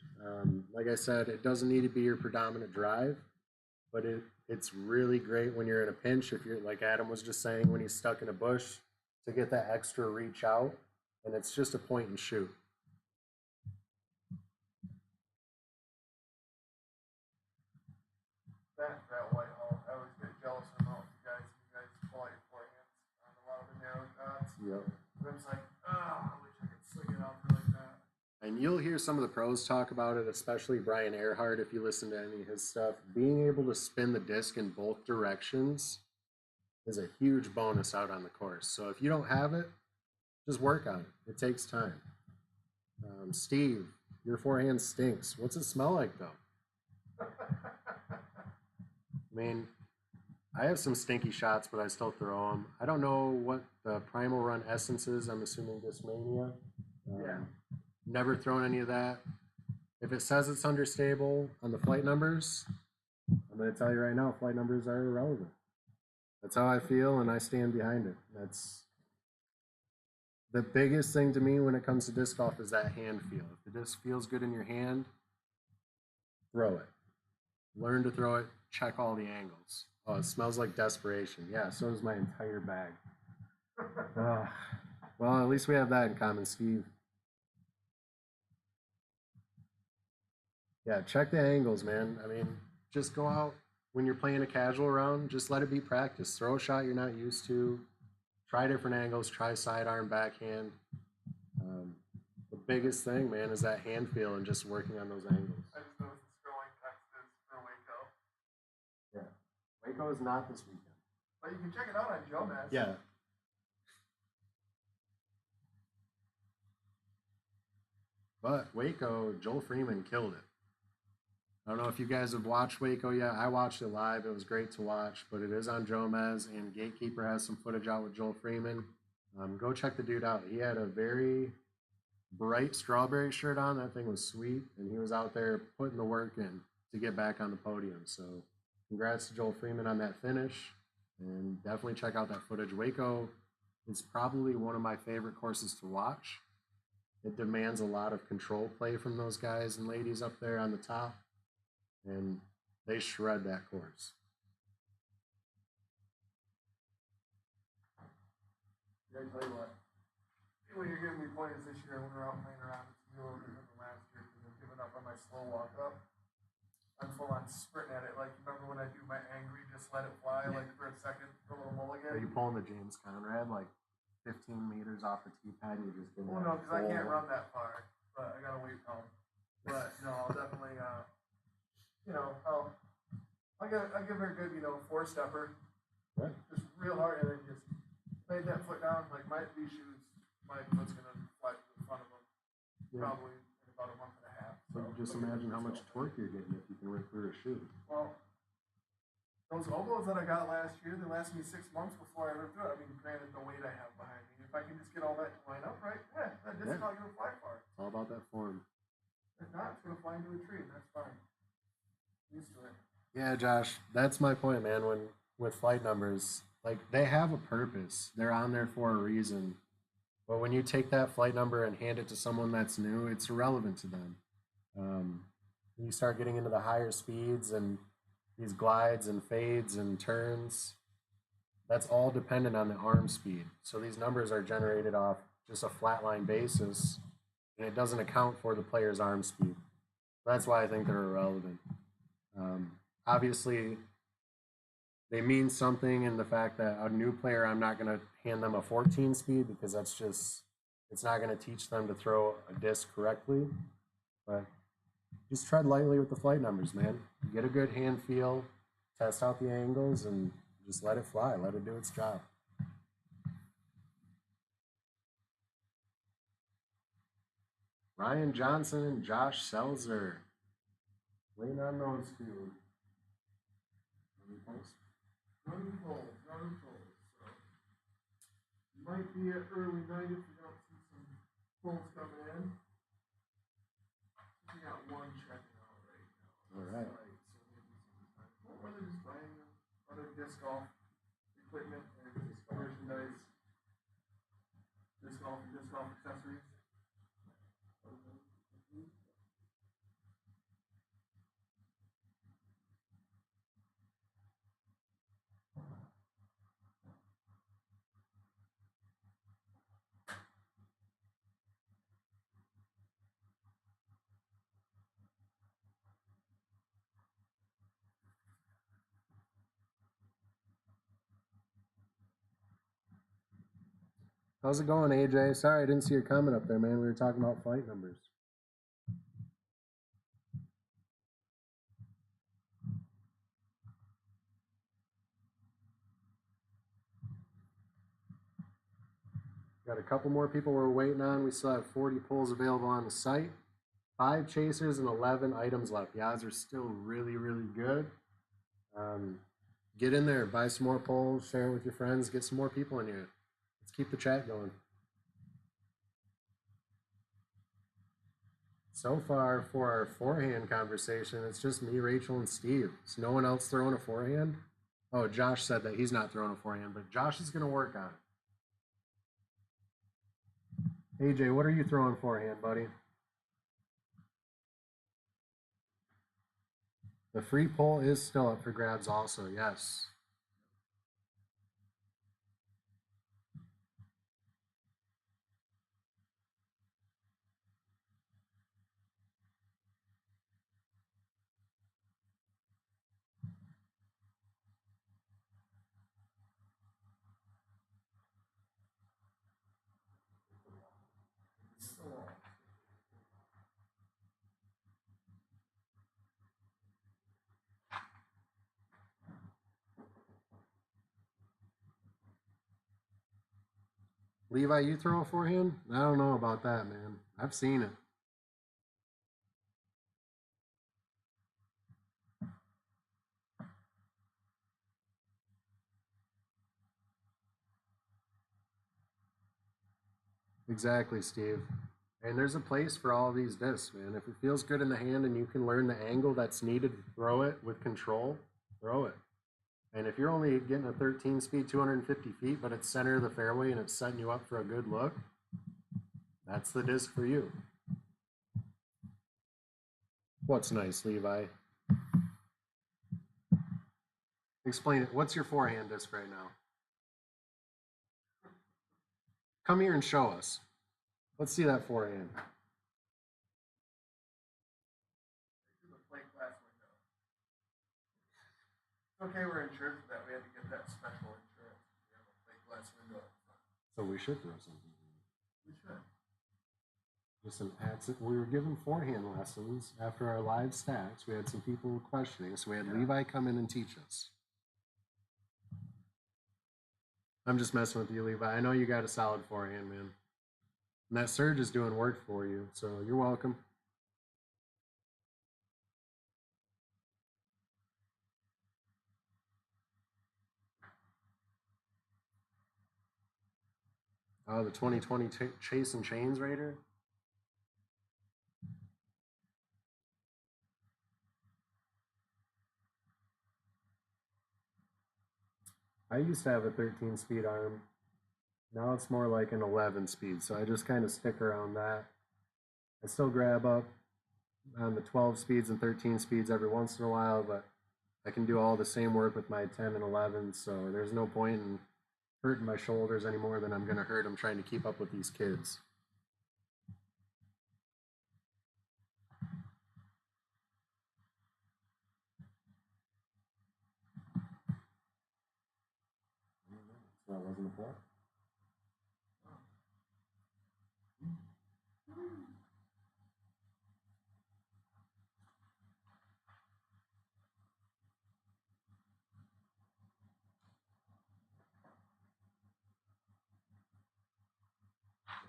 Like I said, it doesn't need to be your predominant drive, but it's really great when you're in a pinch. If you're like Adam was just saying, when he's stuck in a bush, to get that extra reach out, and it's just a point and shoot. That white hole, I always get jealous about you guys pull out your forehands on a lot of the narrow shots. Yep. I'm just like, I wish I could sling it out there like that. And you'll hear some of the pros talk about it, especially Brian Earhart, if you listen to any of his stuff. Being able to spin the disc in both directions is a huge bonus out on the course. So if you don't have it, Just work on it. It takes time. Steve, your forehand stinks. What's it smell like, though? I mean, I have some stinky shots, but I still throw them. I don't know what the Primal Run Essence is. I'm assuming Discmania. Yeah. Never thrown any of that. If it says it's understable on the flight numbers, I'm going to tell you right now, flight numbers are irrelevant. That's how I feel, and I stand behind it. That's the biggest thing to me when it comes to disc golf is that hand feel. If the disc feels good in your hand, throw it. Learn to throw it. Check all the angles. Oh, it smells like desperation. Yeah, so does my entire bag. Well, at least we have that in common, Steve. Yeah, check the angles, man. I mean, just go out when you're playing a casual round, just let it be practice. Throw a shot you're not used to. Try different angles. Try sidearm, backhand. The biggest thing, man, is that hand feel and just working on those angles. I just noticed the scrolling text is for Waco. Yeah. Waco is not this weekend. But you can check it out on Joe Mess. Yeah. But Waco, Joel Freeman killed it. I don't know if you guys have watched Waco yet. I watched it live. It was great to watch, but it is on Jomez, and Gatekeeper has some footage out with Joel Freeman. Go check the dude out. He had a very bright strawberry shirt on. That thing was sweet, and he was out there putting the work in to get back on the podium. So congrats to Joel Freeman on that finish, and definitely check out that footage. Waco is probably one of my favorite courses to watch. It demands a lot of control play from those guys and ladies up there on the top, and they shred that course. Yeah, I tell you what. When you're giving me pointers this year when we're out playing around, it's a little different than last year because I'm giving up on my slow walk up. I'm full on sprinting at it. Like, remember when I do my angry, just let it fly, like for a second, a little mulligan? Are you pulling the James Conrad, like 15 meters off the tee pad? You just Well, no, because I can't run that far, but I gotta wait home. But no, I'll definitely, I'll give her a good, four-stepper. Right. Just real hard, and then just lay that foot down. Like these shoes, my foot's gonna fly to the front of them probably in about a month and a half. So just imagine how much torque you're getting if you can rip through a shoe. Well, those elbows that I got last year, they lasted me 6 months before I ripped through it. I mean, granted, the weight I have behind me. If I can just get all that to line up right, that disc is not gonna fly far. It's all about that form. If not, it's gonna fly into a tree, and that's fine. Used to it. Yeah, Josh, that's my point, man. When with flight numbers, like they have a purpose. They're on there for a reason. But when you take that flight number and hand it to someone that's new, it's irrelevant to them. You start getting into the higher speeds and these glides and fades and turns. That's all dependent on the arm speed. So these numbers are generated off just a flatline basis, and it doesn't account for the player's arm speed. That's why I think they're irrelevant. Obviously, they mean something in the fact that a new player, I'm not going to hand them a 14 speed because that's just, it's not going to teach them to throw a disc correctly. But just tread lightly with the flight numbers, man. Get a good hand feel, test out the angles, and just let it fly. Let it do its job. Ryan Johnson and Josh Selzer. Waiting on those two. Wonderful. So, might be an early night if you don't see some pulls coming in. We got one checking out right now. All right. So maybe some time. Or they're just buying other disc golf equipment and disc merchandise, disc golf and disc golf accessories. How's it going, AJ? Sorry, I didn't see your comment up there, man. We were talking about flight numbers. Got a couple more people we're waiting on. We still have 40 pulls available on the site. 5 chasers and 11 items left. The odds are still really, really good. Get in there, buy some more pulls, share it with your friends, get some more people in here. Let's keep the chat going. So far for our forehand conversation, it's just me, Rachel, and Steve. Is no one else throwing a forehand? Oh, Josh said that he's not throwing a forehand, but Josh is going to work on it. AJ, what are you throwing forehand, buddy? The free pull is still up for grabs also, yes. Levi, you throw a forehand? I don't know about that, man. I've seen it. Exactly, Steve. And there's a place for all these discs, man. If it feels good in the hand and you can learn the angle that's needed to throw it with control, throw it. And if you're only getting a 13 speed, 250 feet, but it's center of the fairway and it's setting you up for a good look, that's the disc for you. What's nice, Levi? Explain it. What's your forehand disc right now? Come here and show us. Let's see that forehand. Okay, we're insured for that. We had to get that special insurance. We have a plate glass window. So we should throw something. We should. Just an accident. We were given forehand lessons after our live stacks. We had some people questioning, so we had Levi come in and teach us. I'm just messing with you, Levi. I know you got a solid forehand, man. And that surge is doing work for you, so you're welcome. Oh, the 2020 Chase and Chains Raider. I used to have a 13 speed arm. Now it's more like an 11 speed, so I just kind of stick around that. I still grab up on the 12 speeds and 13 speeds every once in a while, but I can do all the same work with my 10 and 11, so there's no point in hurting my shoulders any more than I'm going to hurt them trying to keep up with these kids. So that wasn't a play.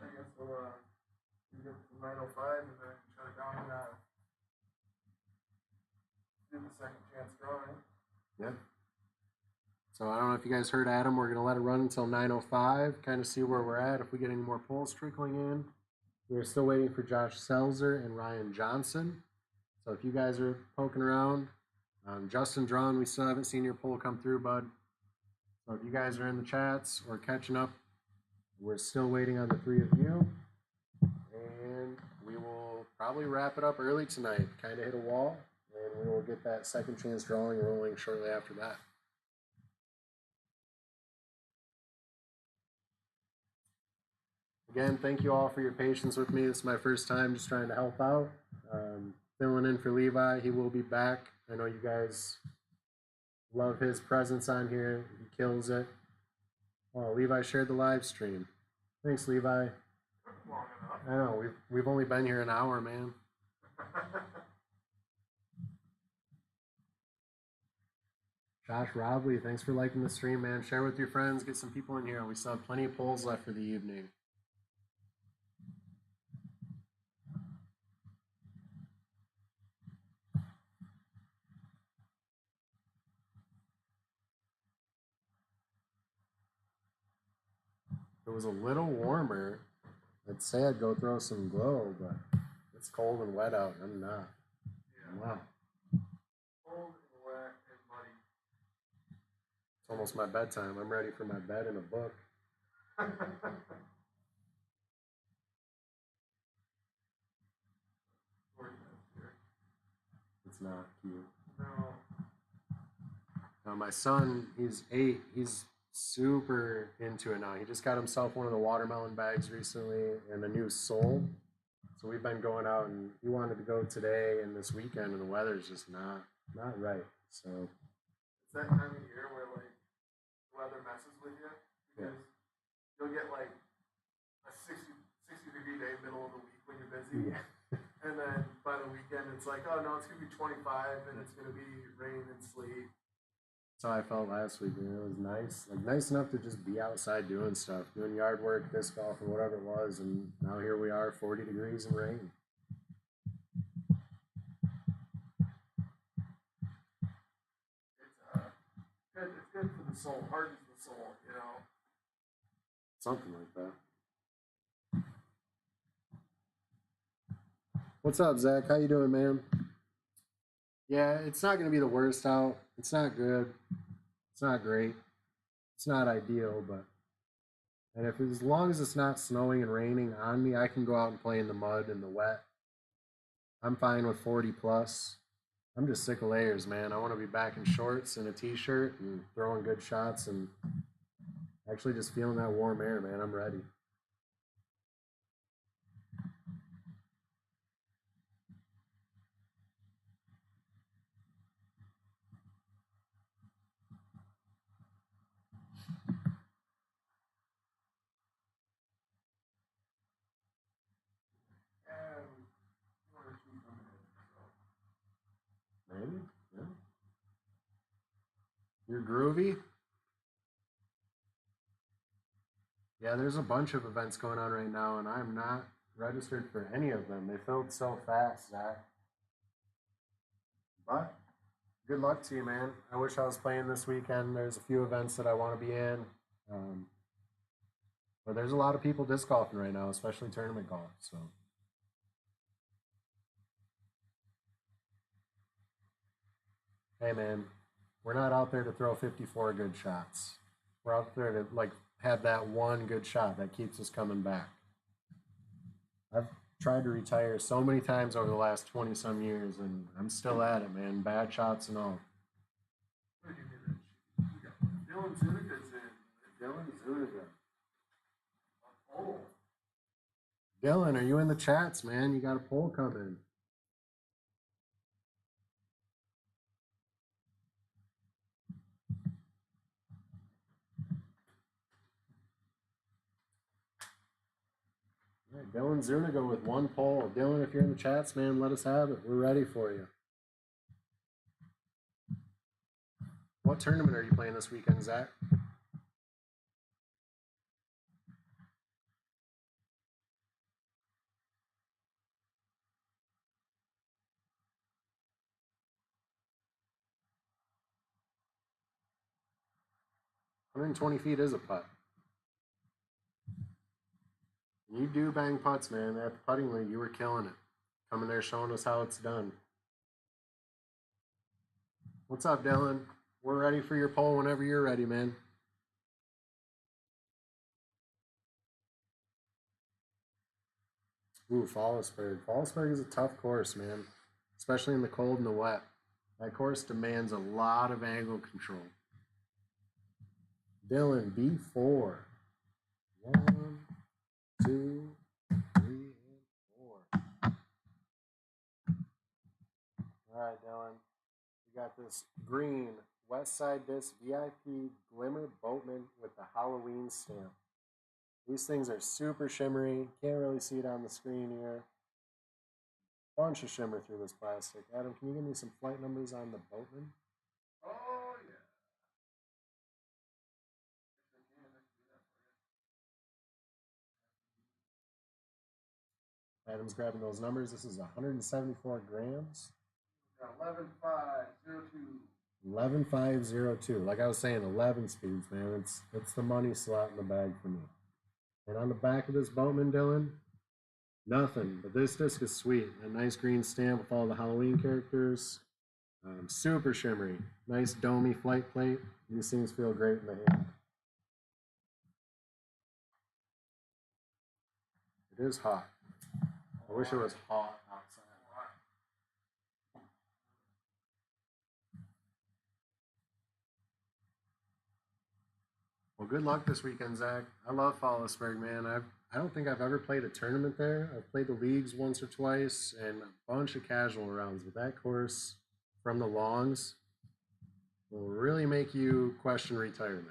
I guess we'll get to 905 and then shut it down and do the second chance drawing. Yep. So I don't know if you guys heard Adam. We're going to let it run until 9:05, kind of see where we're at. If we get any more polls trickling in. We're still waiting for Josh Selzer and Ryan Johnson. So if you guys are poking around, Justin Drawn, we still haven't seen your poll come through, bud. So if you guys are in the chats or catching up, we're still waiting on the 3 of you. And we will probably wrap it up early tonight, kind of hit a wall, and we will get that second chance drawing rolling shortly after that. Again, thank you all for your patience with me. This is my first time just trying to help out. Filling in for Levi. He will be back. I know you guys love his presence on here. He kills it. Oh, Levi shared the live stream. Thanks, Levi. I know, we've only been here an hour, man. Josh Robley, thanks for liking the stream, man. Share with your friends, get some people in here. We still have plenty of polls left for the evening. If it was a little warmer, I'd say I'd go throw some glow, but it's cold and wet out. I'm not. Yeah. Wow. Cold and wet and muddy. It's almost my bedtime. I'm ready for my bed and a book. It's not cute. No. Now my son, he's 8. He's super into it now. He just got himself one of the watermelon bags recently and a new sole. So we've been going out, and he wanted to go today and this weekend, and the weather's just not right. So it's that time of year where like the weather messes with you because you'll get like a 60-degree day middle of the week when you're busy. yeah. And then by the weekend, it's like, oh no, it's gonna be 25 and it's gonna be rain and sleet. That's how I felt last week. It was nice, like nice enough to just be outside doing stuff, doing yard work, disc golf, or whatever it was. And now here we are, 40 degrees and rain. It's good for the soul, hardens the soul, you know. Something like that. What's up, Zach? How you doing, man? Yeah, it's not going to be the worst out. It's not good. It's not great. It's not ideal, but and if as long as it's not snowing and raining on me, I can go out and play in the mud and the wet. I'm fine with 40 plus. I'm just sick of layers, man. I want to be back in shorts and a t-shirt and throwing good shots and actually just feeling that warm air, man. I'm ready. And one or two coming in. So. Maybe, yeah. You're groovy? Yeah, there's a bunch of events going on right now, and I'm not registered for any of them. They filled so fast, Zach. But good luck to you, man. I wish I was playing this weekend. There's a few events that I want to be in. But there's a lot of people disc golfing right now, especially tournament golf. So, hey, man, we're not out there to throw 54 good shots. We're out there to like have that one good shot that keeps us coming back. I've tried to retire so many times over the last 20 some years, and I'm still at it, man. Bad shots and all. Dylan Zuniga's in. Dylan Zuniga. Oh. Dylan, are you in the chats, man? You got a poll coming. All right, Dylan Zuniga with one poll. Dylan, if you're in the chats, man, let us have it. We're ready for you. What tournament are you playing this weekend, Zach? $120 feet is a putt. You do bang putts, man. At the putting league, you were killing it. Coming there showing us how it's done. What's up, Dylan? We're ready for your poll whenever you're ready, man. Ooh, Fallisburg. Fallisburg is a tough course, man. Especially in the cold and the wet. That course demands a lot of angle control. Dylan, B4. 1, 2, 3, and 4. All right, Dylan. We got this green West Side Disc VIP Glimmer Boatman with the Halloween stamp. These things are super shimmery. Can't really see it on the screen here. Bunch of shimmer through this plastic. Adam, can you give me some flight numbers on the Boatman? Oh, yeah. Adam's grabbing those numbers. This is 174 grams. 11.502. 11.502. Like I was saying, 11 speeds, man. It's the money slot in the bag for me. And on the back of this Boatman, Dylan, nothing, but this disc is sweet. A nice green stamp with all the Halloween characters. Super shimmery. Nice domey flight plate. These things feel great in the hand. It is hot. I wish it was hot outside. Well, good luck this weekend, Zach. I love Hollisburg, man. I don't think I've ever played a tournament there. I've played the leagues once or twice and a bunch of casual rounds, but that course from the longs will really make you question retirement.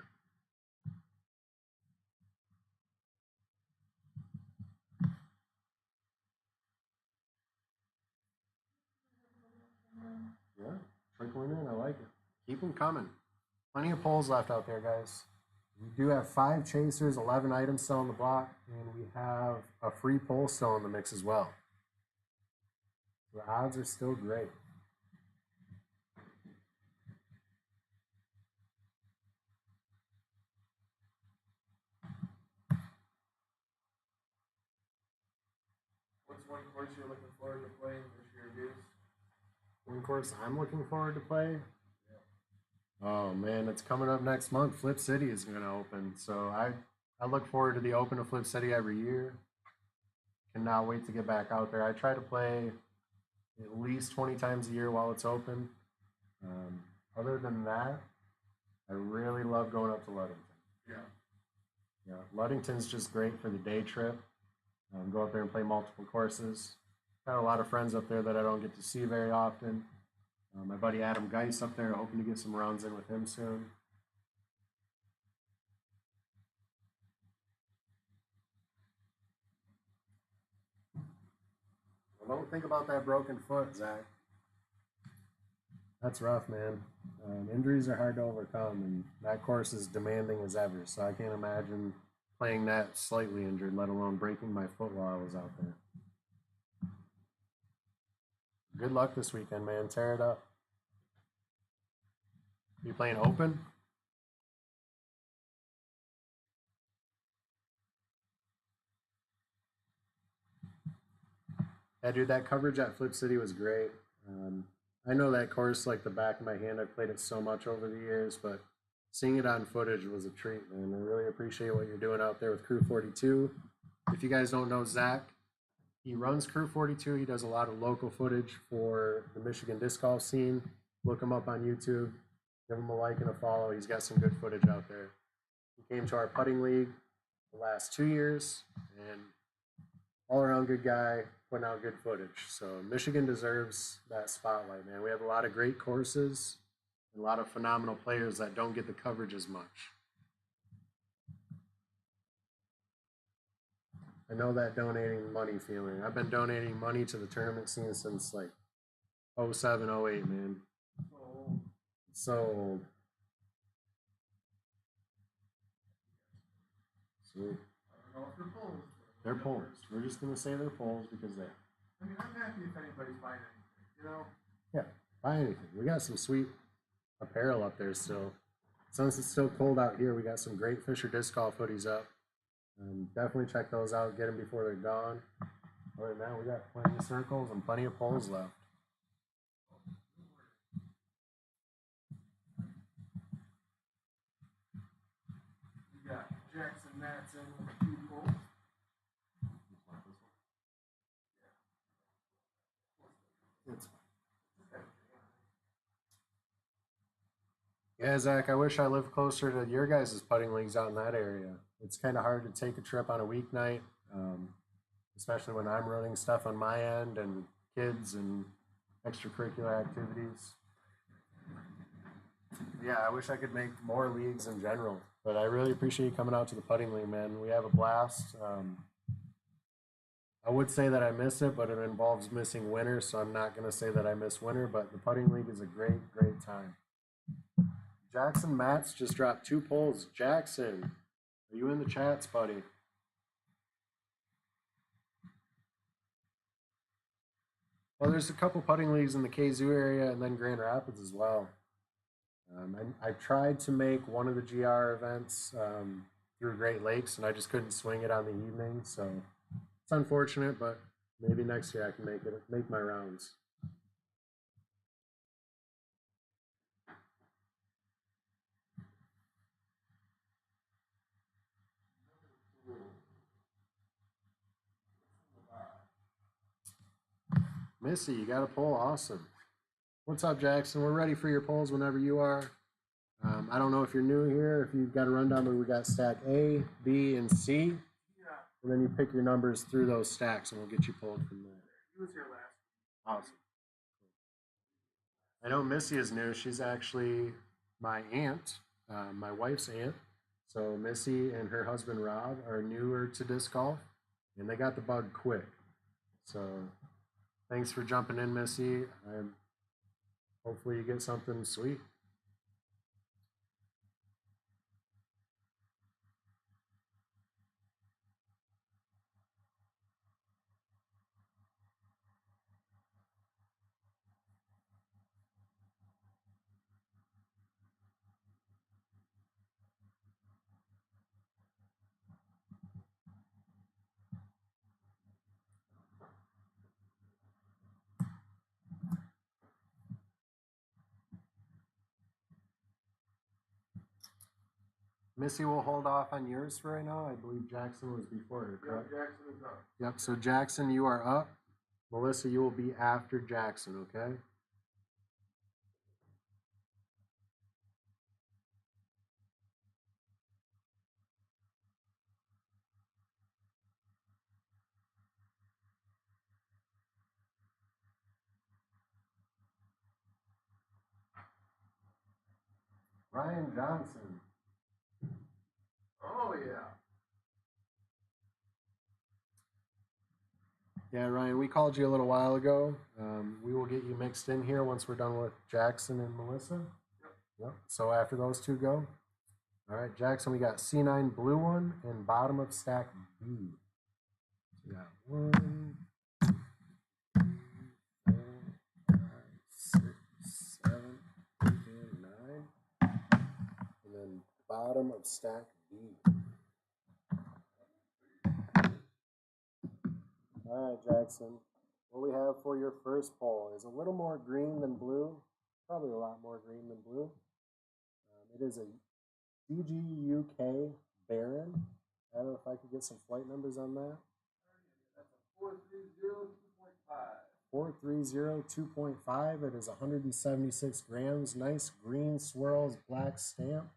Yeah, trickling in. I like it. Keep them coming. Plenty of poles left out there, guys. We do have 5 chasers, 11 items still on the block, and we have a free pole still in the mix as well. The odds are still great. What's one course you're looking forward to playing this year, dudes? One course I'm looking forward to play. Oh man, it's coming up next month. Flip City is going to open, so I look forward to the Open of Flip City every year. Cannot wait to get back out there. I try to play at least 20 times a year while it's open. Other than that, I really love going up to Ludington. Yeah, Ludington's just great for the day trip. Go up there and play multiple courses. Got a lot of friends up there that I don't get to see very often. My buddy Adam Geis up there, hoping to get some rounds in with him soon. Well, don't think about that broken foot, Zach. That's rough, man. Injuries are hard to overcome, and that course is demanding as ever. So I can't imagine playing that slightly injured, let alone breaking my foot while I was out there. Good luck this weekend, man. Tear it up. You playing open? Yeah, dude, that coverage at Flip City was great. I know that course like the back of my hand. I've played it so much over the years, but seeing it on footage was a treat, man. I really appreciate what you're doing out there with Crew 42. If you guys don't know Zach, he runs Crew 42. He does a lot of local footage for the Michigan disc golf scene. Look him up on YouTube. Give him a like and a follow. He's got some good footage out there. He came to our putting league the last 2 years, and all around good guy, putting out good footage. So Michigan deserves that spotlight, man. We have a lot of great courses, and a lot of phenomenal players that don't get the coverage as much. I know that donating money feeling. I've been donating money to the tournament scene since like 07, 08, man. So old. Sweet. I don't know if they're polls. They're polls. We're just going to say they're polls because they are. I mean, I'm happy if anybody's buying anything, you know? Yeah, buy anything. We got some sweet apparel up there still. Since it's still cold out here, we got some great Fisher disc golf hoodies up. Definitely check those out. Get them before they're gone. Other than that, we got plenty of circles and plenty of poles left. We got Jackson Matson with 2 poles. It's Yeah, Zach, I wish I lived closer to your guys' putting leagues out in that area. It's kind of hard to take a trip on a weeknight, especially when I'm running stuff on my end and kids and extracurricular activities. Yeah, I wish I could make more leagues in general, but I really appreciate you coming out to the putting league, man. We have a blast. I would say that I miss it, but it involves missing winter, so I'm not going to say that I miss winter, but the putting league is a great, great time. Jackson Matz just dropped 2 polls. Jackson, are you in the chats, buddy? Well, there's a couple putting leagues in the Kazu area and then Grand Rapids as well. I tried to make one of the GR events through Great Lakes, and I just couldn't swing it on the evening. So it's unfortunate, but maybe next year I can make my rounds. Missy, you got a poll? Awesome. What's up, Jackson? We're ready for your polls whenever you are. I don't know if you're new here, if you've got a rundown, but we got stack A, B, and C. Yeah. And then you pick your numbers through those stacks, and we'll get you pulled from there. He was here last. Awesome. I know Missy is new. She's actually my aunt, my wife's aunt. So Missy and her husband Rob are newer to disc golf, and they got the bug quick. So thanks for jumping in, Missy. Hopefully you get something sweet. Missy will hold off on yours for right now. I believe Jackson was before her, correct? Yeah, Jackson is up. Yep, so Jackson, you are up. Melissa, you will be after Jackson, okay? Ryan Johnson. Oh, yeah. Yeah, Ryan, we called you a little while ago. We will get you mixed in here once we're done with Jackson and Melissa. Yep. So after those two go. All right, Jackson, we got C9 blue one and bottom of stack B. So we got 1, 2, 3, 4, 5, 6, 7, 8, and 9. And then bottom of stack B. All right, Jackson. What we have for your first poll is a little more green than blue. Probably a lot more green than blue. It is a DGUK Baron. I don't know if I could get some flight numbers on that. That's a 430 2.5. 430 2.5. It is 176 grams. Nice green swirls, black stamp.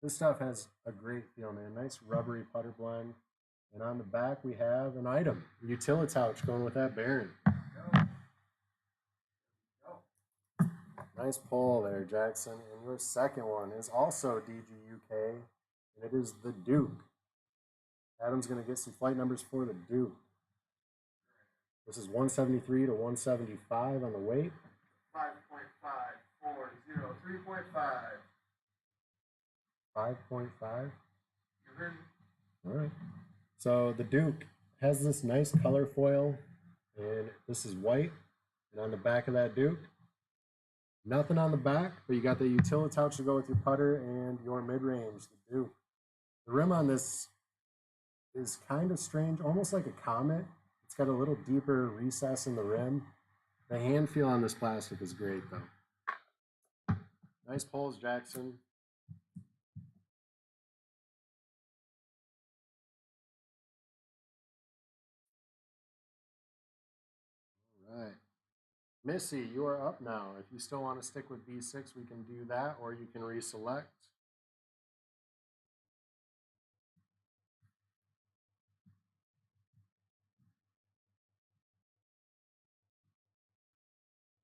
This stuff has a great feel, man. Nice rubbery putter blend. And on the back, we have an item, Utilitouch, going with that Baron. Nice pull there, Jackson. And your second one is also DGUK, and it is the Duke. Adam's going to get some flight numbers for the Duke. This is 173 to 175 on the weight. 5.5, 4, 0, 3.5. 5.5. You heard me? All right. So the Duke has this nice color foil, and this is white. And on the back of that Duke, nothing on the back, but you got the Utilitouch to go with your putter and your mid-range, the Duke. The rim on this is kind of strange, almost like a Comet. It's got a little deeper recess in the rim. The hand feel on this plastic is great, though. Nice pulls, Jackson. All right. Missy, you are up now. If you still want to stick with B6, we can do that, or you can reselect.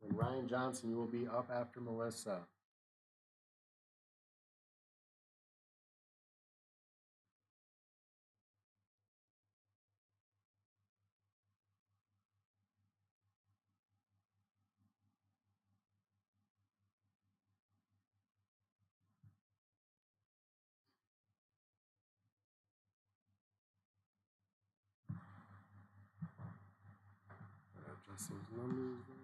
And Ryan Johnson, you will be up after Melissa. Adjust those numbers there.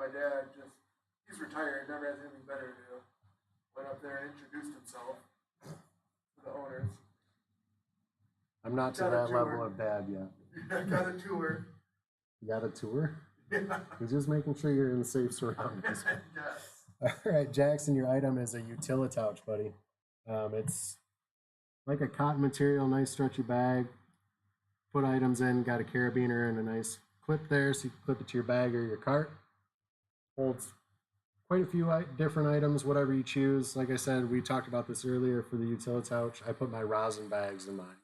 my dad he's retired, never has anything better to do. Went up there and introduced himself to the owners. I'm not to that level of dad yet. Got a tour. You got a tour? Yeah. You're just making sure you're in safe surroundings. Yes. All right, Jackson, your item is a utilitouch, buddy. It's like a cotton material, nice stretchy bag. Put items in, got a carabiner and a nice clip there so you can clip it to your bag or your cart. Holds quite a few different items, whatever you choose. Like I said, we talked about this earlier for the utilitouch. I put my rosin bags in mine.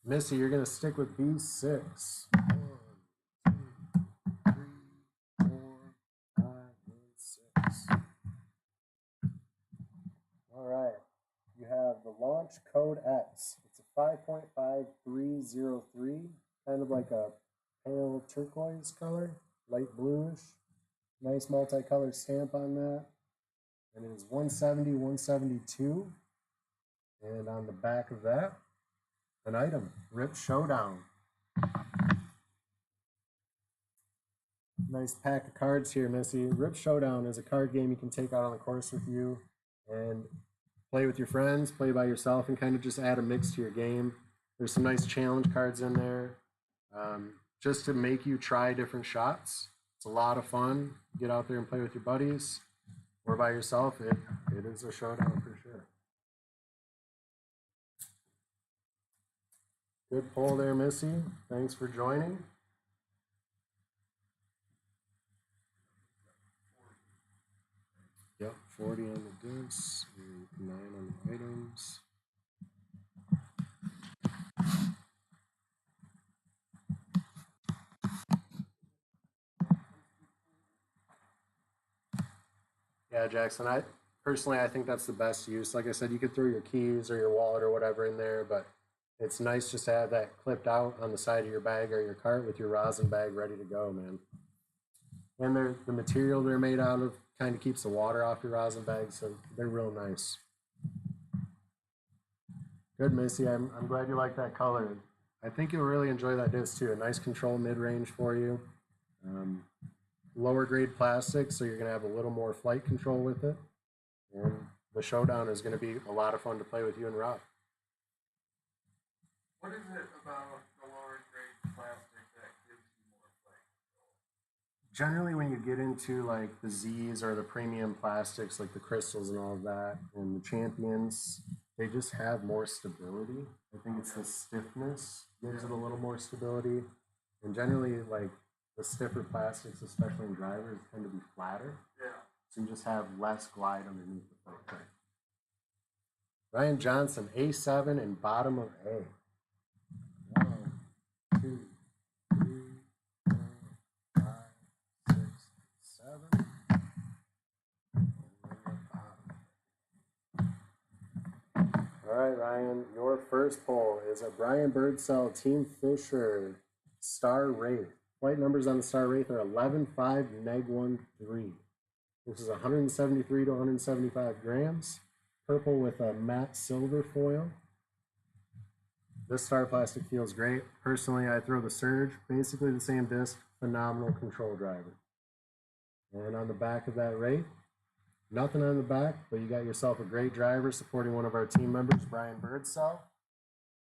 Missy, you're going to stick with B6. 1, 2, 3, 4, 5, and 6. All right. You have the launch code X. It's a 5.5303, kind of like a pale turquoise color, light bluish. Nice multicolored stamp on that. And it is 170, 172. And on the back of that, an item, Rip Showdown. Nice pack of cards here, Missy. Rip Showdown is a card game you can take out on the course with you and play with your friends, play by yourself, and kind of just add a mix to your game. There's some nice challenge cards in there just to make you try different shots. It's a lot of fun. Get out there and play with your buddies or by yourself. It is a showdown for sure. Good pull there, Missy. Thanks for joining. Yep, 40 on the discs and 9 on the items. Yeah, Jackson, I think that's the best use. Like I said, you could throw your keys or your wallet or whatever in there, but it's nice just to have that clipped out on the side of your bag or your cart with your rosin bag ready to go, man. And the material they're made out of kind of keeps the water off your rosin bag, so they're real nice. Good, Missy. I'm glad you like that color. I think you'll really enjoy that disc too. A nice control mid-range for you. Lower grade plastic, so you're going to have a little more flight control with it. And the Showdown is going to be a lot of fun to play with you and Rob. What is it about the lower grade plastic that gives you more flight control? Generally, when you get into like the Z's or the premium plastics, like the crystals and all of that, and the champions, they just have more stability. I think it's the stiffness gives it a little more stability. And generally, like the stiffer plastics, especially in drivers, tend to be flatter. Yeah. So you just have less glide underneath the foot train. Ryan Johnson, A7 and bottom of A. 1, 2, 3, 4, 5, 6, 7. All right, Ryan, your first pull is a Brian Birdsell Team Fisher Star Wraith. Flight numbers on the Star Wraith are 11, 5, neg 1, 3. This is 173 to 175 grams. Purple with a matte silver foil. This Star Plastic feels great. Personally, I throw the Surge, basically the same disc, phenomenal control driver. And on the back of that Wraith, nothing on the back, but you got yourself a great driver supporting one of our team members, Brian Birdsell.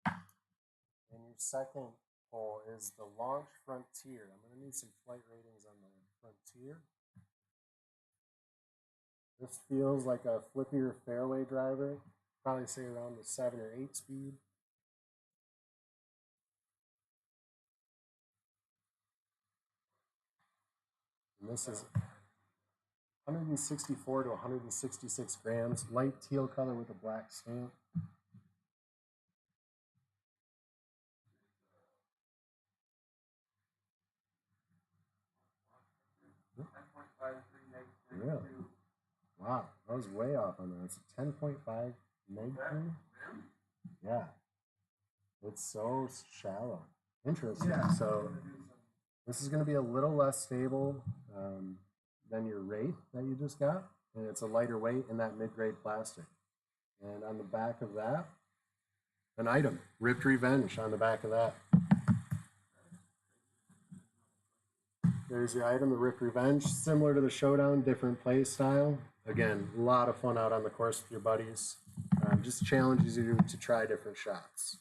And your second pull is the Launch Frontier. I'm going to need some flight ratings on the Frontier. This feels like a flippier fairway driver. Probably say around the 7 or 8 speed. And this is 164 to 166 grams. Light teal color with a black stamp. Really? Wow, I was way off on that. It's a 10.5 meg. Yeah. It's so shallow. Interesting. Yeah. So this is going to be a little less stable than your Wraith that you just got. And it's a lighter weight in that mid-grade plastic. And on the back of that, an item, Ripped Revenge on the back of that. There's your item, the Rip Revenge, similar to the Showdown, different play style. Again, a lot of fun out on the course with your buddies. Just challenges you to try different shots.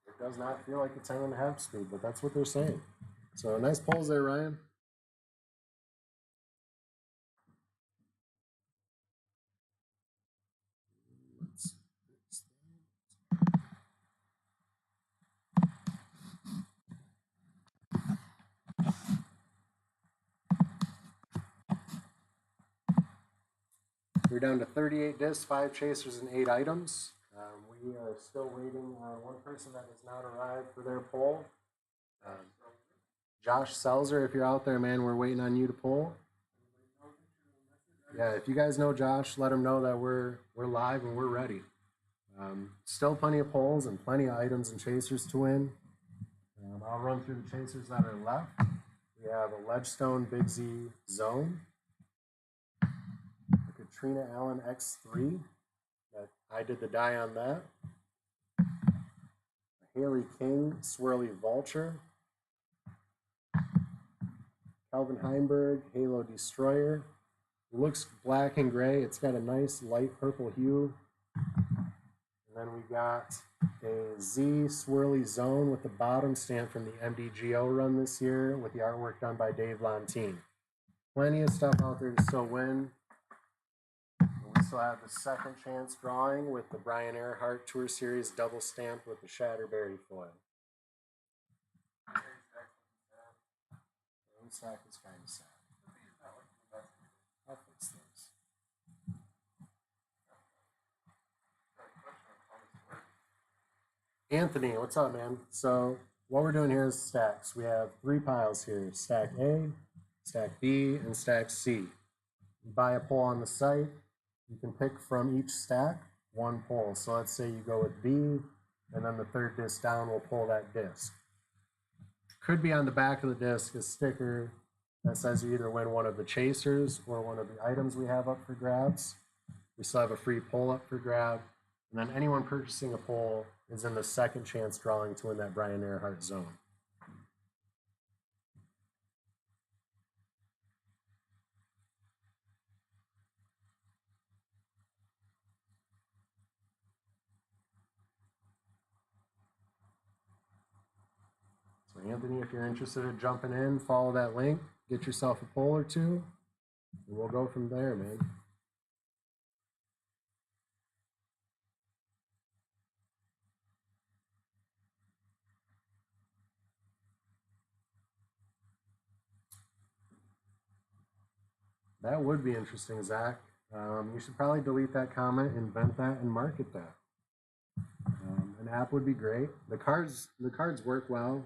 It does not feel like a 10.5 speed, but that's what they're saying. So nice pulls there, Ryan. We're down to 38 discs, 5 chasers, and 8 items. We are still waiting on one person that has not arrived for their pull. Josh Selzer, if you're out there, man, we're waiting on you to pull. Yeah, if you guys know Josh, let him know that we're live and we're ready. Still plenty of pulls and plenty of items and chasers to win. I'll run through the chasers that are left. We have a Ledgestone Big Z Zone, a Katrina Allen X3, that I did the die on that, a Haley King Swirly Vulture, Calvin Heinberg Halo Destroyer. It looks black and gray. It's got a nice light purple hue. And then we got a Z Swirly Zone with the bottom stamp from the MDGO run this year with the artwork done by Dave Lontine. Plenty of stuff out there to still win. And we still have the second chance drawing with the Brian Earhart Tour Series double stamped with the Shatterberry foil. Stack is kind of sad. I'll fix things. Anthony, what's up, man? So what we're doing here is stacks. We have 3 piles here: stack A, stack B, and stack C. You buy a pull on the site. You can pick from each stack 1 pull. So let's say you go with B, and then the third disc down will pull that disc. Could be on the back of the disc a sticker that says you either win one of the chasers or one of the items we have up for grabs. We still have a free pull up for grab. And then anyone purchasing a pull is in the second chance drawing to win that Brian Earhart zone. So Anthony, if you're interested in jumping in, follow that link, get yourself a pull or 2, and we'll go from there, man. That would be interesting, Zach. You should probably delete that comment, invent that, and market that. An app would be great. The cards work well.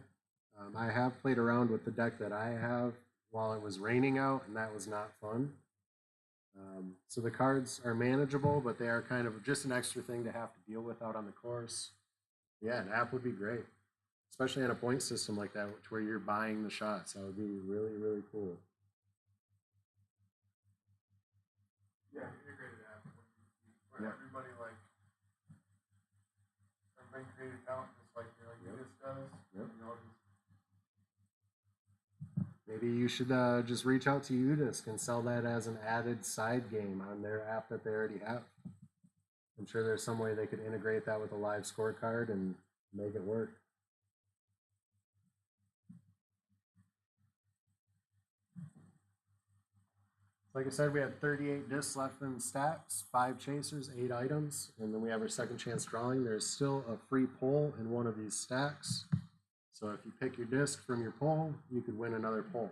I have played around with the deck that I have while it was raining out, and that was not fun. So the cards are manageable, but they are kind of just an extra thing to have to deal with out on the course. Yeah, an app would be great, especially on a point system like that, where you're buying the shots. That would be really, really cool. Yeah, integrated app where everybody create account just like this does. Yep. You know, Maybe you should just reach out to Udisc and sell that as an added side game on their app that they already have. I'm sure there's some way they could integrate that with a live scorecard and make it work. Like I said, we had 38 discs left in stacks, 5 chasers, 8 items, and then we have our second chance drawing. There's still a free pull in one of these stacks. So if you pick your disc from your pull, you could win another pull.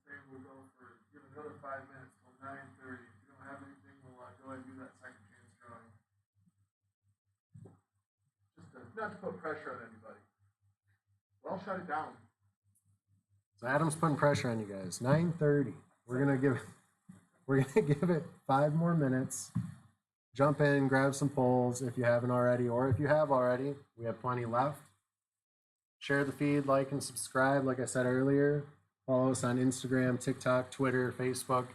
Okay, we'll go for give another 5 minutes till 9:30. If you don't have anything, we'll go ahead and do that second chance drawing. Just not to put pressure on anybody. Well, shut it down. So Adam's putting pressure on you guys. 9:30. We're gonna give it 5 more minutes. Jump in, grab some pulls if you haven't already, or if you have already, we have plenty left. Share the feed, like and subscribe. Like I said earlier, follow us on Instagram, TikTok, Twitter, Facebook.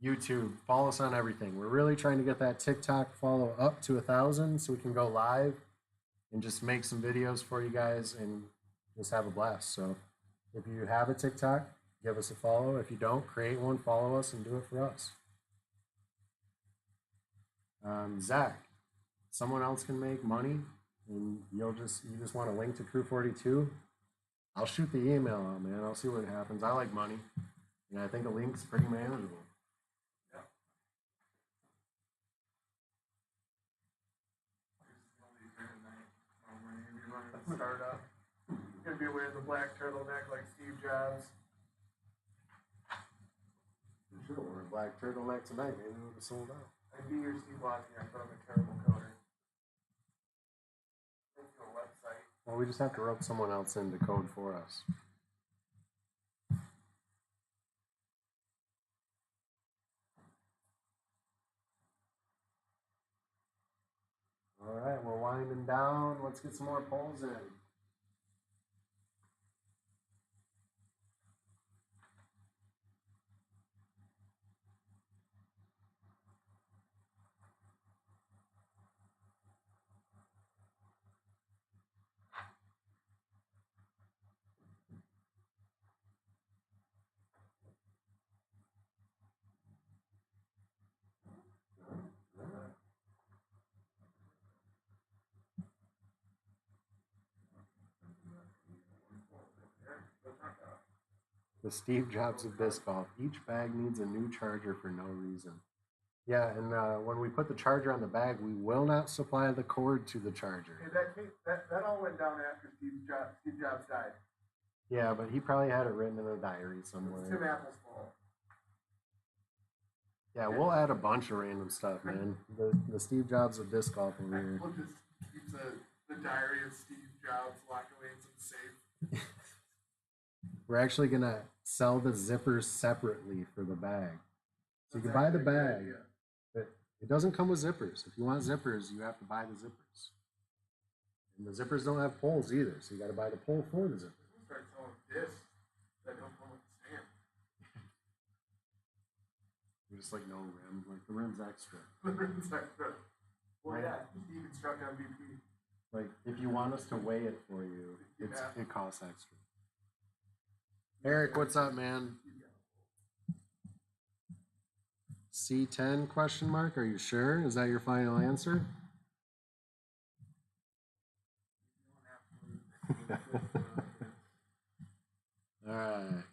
YouTube. Follow us on everything. We're really trying to get that TikTok follow up to 1,000 so we can go live and just make some videos for you guys and just have a blast. So if you have a TikTok, give us a follow. If you don't, create one, follow us, and do it for us. Zach, someone else can make money, and you just want a link to Crew 42. I'll shoot the email out, man. I'll see what happens. I like money, and I think a link's pretty manageable. Yeah. Startup. Gonna be wearing the black turtleneck like Steve Jobs. You should have worn a black turtleneck tonight. Maybe it would have sold out. I'd be your Steve Wozniak, but I'm a terrible coder. Thank you, a website. Well, we just have to rope someone else in to code for us. All right, we're winding down. Let's get some more polls in. The Steve Jobs of disc golf. Each bag needs a new charger for no reason. Yeah, and when we put the charger on the bag, we will not supply the cord to the charger. Hey, that all went down after Steve Jobs died. Yeah, but he probably had it written in a diary somewhere. It's Tim Apple's fault. Yeah, we'll add a bunch of random stuff, man. The Steve Jobs of disc golf over here. We'll just keep the diary of Steve Jobs locked away in some safe. We're actually gonna sell the zippers separately for the bag. So you can buy the bag, but it doesn't come with zippers. If you want zippers, you have to buy the zippers. And the zippers don't have poles either, so you got to buy the pole for the zippers. We'll start selling discs that don't come with the stand. Just like no rim, like the rim's extra. The rim's extra. Well, Right. yeah, Steve instructed MVP. Like if you want us to weigh it for you, it costs extra. Eric, what's up, man? C10 question mark? Are you sure? Is that your final answer? All right.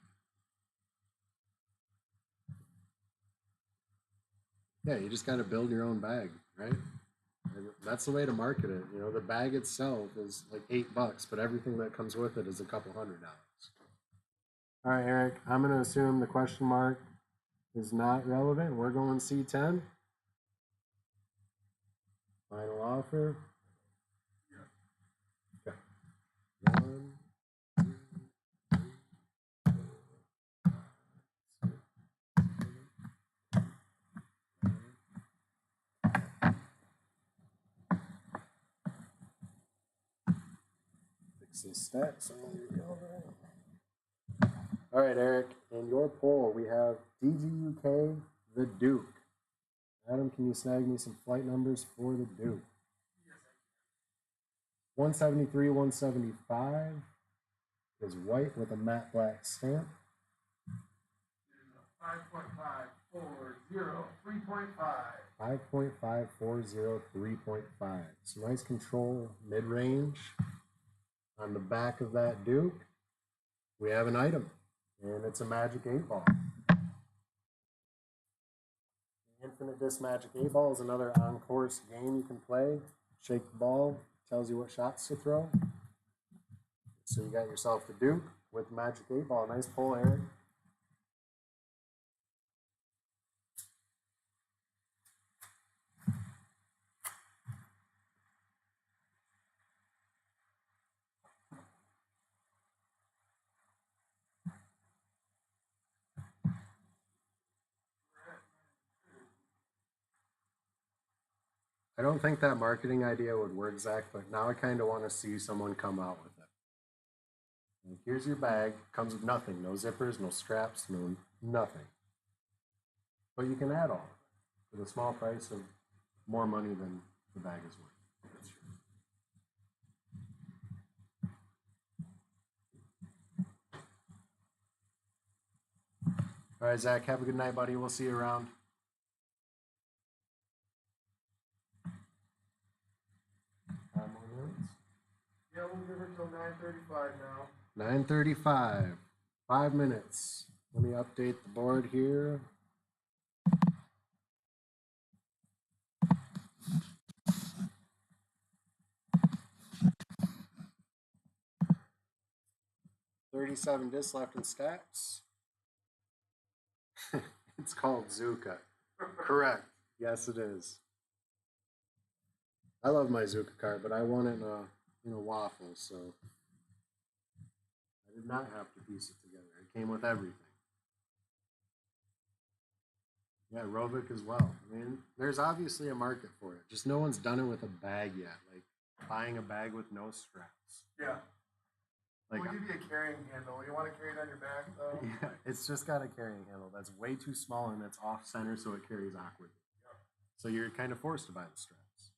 Yeah, you just got to build your own bag, right? That's the way to market it. You know, the bag itself is like $8, but everything that comes with it is a couple $100. All right, Eric, I'm going to assume the question mark is not relevant. We're going C10. Final offer. Okay. 1, 2, 3, 4, 5, 6, 7, 8. Stacks. All right, Eric, in your poll, we have DGUK, the Duke. Adam, can you snag me some flight numbers for the Duke? 173, 175 is white with a matte black stamp. 5.540, 3.5. 5.540, 3.5. Some nice control mid-range. On the back of that Duke, we have an item, and it's a Magic 8-ball. Infinite Disc Magic 8-ball is another on-course game you can play. Shake the ball, tells you what shots to throw. So you got yourself the Duke with Magic 8-ball. Nice pull, Eric. I don't think that marketing idea would work, Zach, but now I kind of want to see someone come out with it. Like, here's your bag. Comes with nothing. No zippers, no straps, no nothing. But you can add all for the small price of more money than the bag is worth. That's true. All right, Zach, have a good night, buddy. We'll see you around. Yeah, we'll give her till 9:35 now. 9:35. 5 minutes. Let me update the board here. $37 discs left in stacks. It's called Zuka. Correct. Yes, it is. I love my Zuka card, but I want it in a waffle, so I did not have to piece it together. It came with everything. Yeah, Rovic as well. I mean, there's obviously a market for it. Just no one's done it with a bag yet. Like buying a bag with no straps. Yeah. Like, We'll give you a carrying handle. You want to carry it on your back, though? yeah, it's just got a carrying handle that's way too small and it's off center, so it carries awkwardly. Yeah. So you're kind of forced to buy the straps.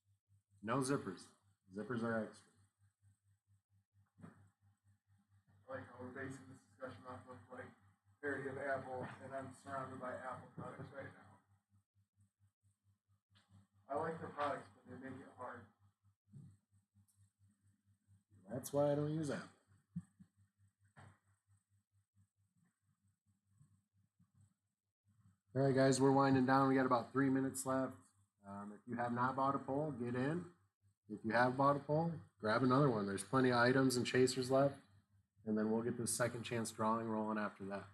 No zippers. Zippers are extra. I like how we're basing this discussion off of like parody of Apple, and I'm surrounded by Apple products right now. I like their products, but they make it hard. That's why I don't use Apple. All right, guys, we're winding down. We got about 3 minutes left. If you have not bought a pole, get in. If you have bought a pole, grab another one. There's plenty of items and chasers left. And then we'll get this second chance drawing rolling after that.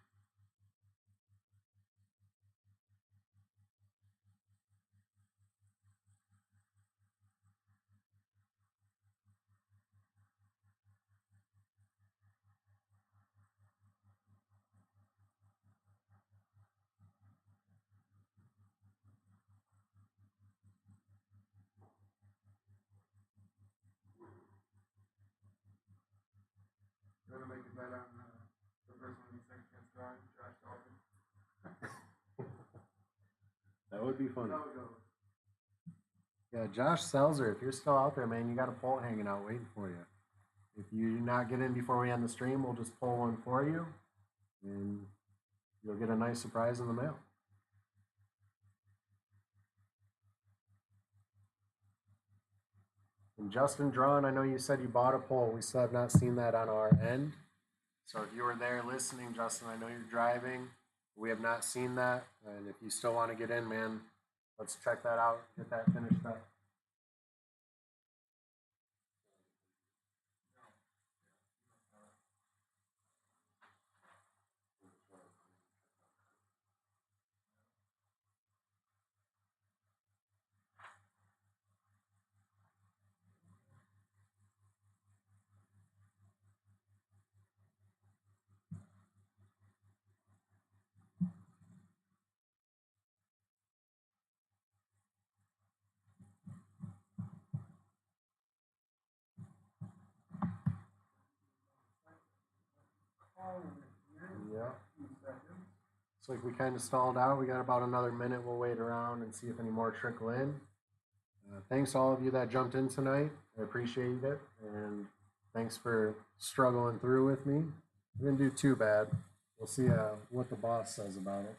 You're gonna make a bet on the first one you second chance drawing, Josh Dalton. That would be fun. How it goes. Yeah, Josh Selzer, if you're still out there, man, you got a pole hanging out waiting for you. If you do not get in before we end the stream, we'll just pull one for you. And you'll get a nice surprise in the mail. And Justin Drawn, I know you said you bought a pole. We still have not seen that on our end. So if you were there listening, Justin, I know you're driving. We have not seen that. And if you still want to get in, man, let's check that out, get that finished up. Yeah. Looks like we kind of stalled out. We got about another minute. We'll wait around and see if any more trickle in. Thanks to all of you that jumped in tonight. I appreciate it. And thanks for struggling through with me. We didn't do too bad. We'll see what the boss says about it.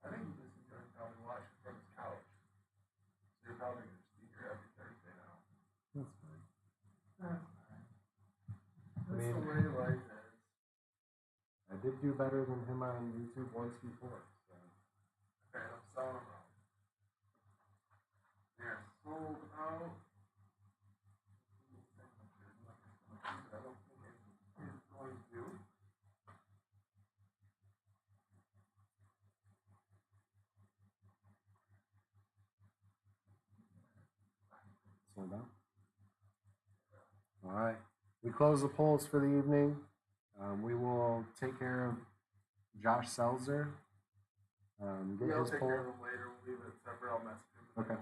I think he just enjoys probably watching from his couch. So you're probably gonna see her every Thursday now. That's fine. That's fine. That's I mean, the way life is. I did do better than him on YouTube once before. So. Okay, I'm selling them out. They're sold out. I don't think it is going to. Sold out. All right. We close the polls for the evening. We will take care of Josh Selzer. Get Yeah, I'll his take poll. care of them later. We'll leave it separate. I'll message him Okay.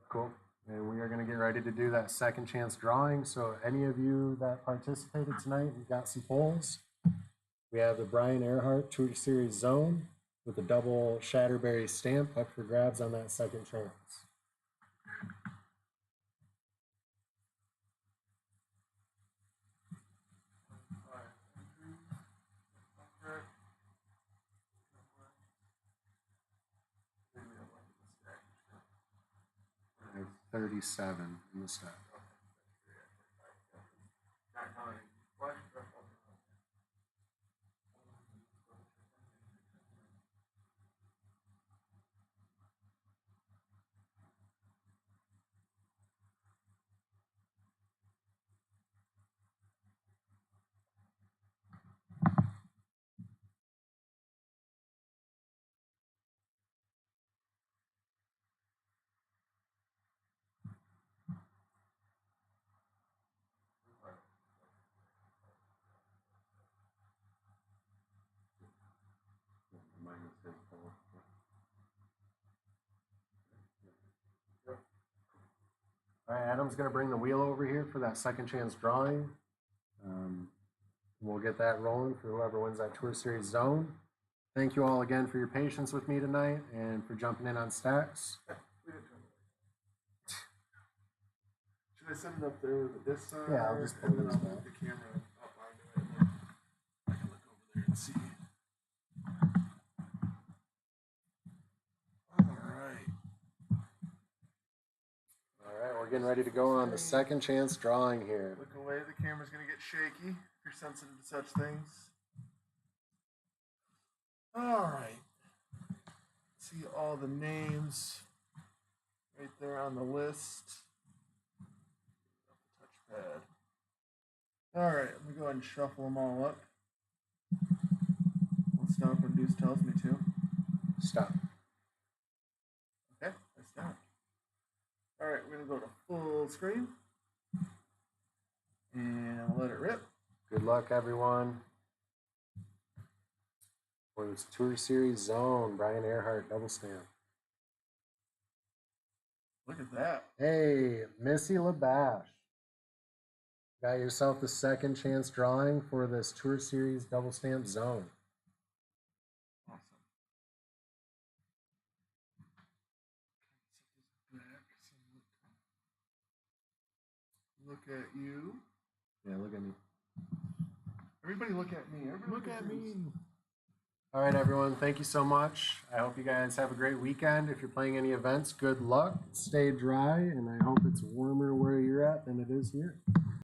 Cool. And we are going to get ready to do that second chance drawing. So any of you that participated tonight, we got some polls. We have the Brian Earhart Tour Series Zone with a double Shatterberry stamp up for grabs on that second chance. I have 37 in the stack. All right, Adam's going to bring the wheel over here for that second chance drawing. We'll get that rolling for whoever wins that Tour Series zone. Thank you all again for your patience with me tonight and for jumping in on StaXX. Should I send it up there with this side? Yeah, I'll just put and then this I'll back. move the camera up onto it. I can look over there and see. All right, we're getting ready to go on the second chance drawing here. Look away, the camera's gonna get shaky if you're sensitive to such things. Alright. See all the names right there on the list. Touchpad. Alright, let me go ahead and shuffle them all up. I'll stop when Deuce tells me to. Stop. Okay, I stopped. Alright, we're gonna go to full screen. And let it rip. Good luck, everyone. For this Tour Series zone, Brian Earhart double stamp. Look at that. Hey, Missy LaBash. Got yourself the second chance drawing for this Tour Series double stamp zone. Awesome. Look at you. Yeah, look at me. Everybody look at me. Everybody Look at me. All right, everyone. Thank you so much. I hope you guys have a great weekend. If you're playing any events, good luck. Stay dry, and I hope it's warmer where you're at than it is here.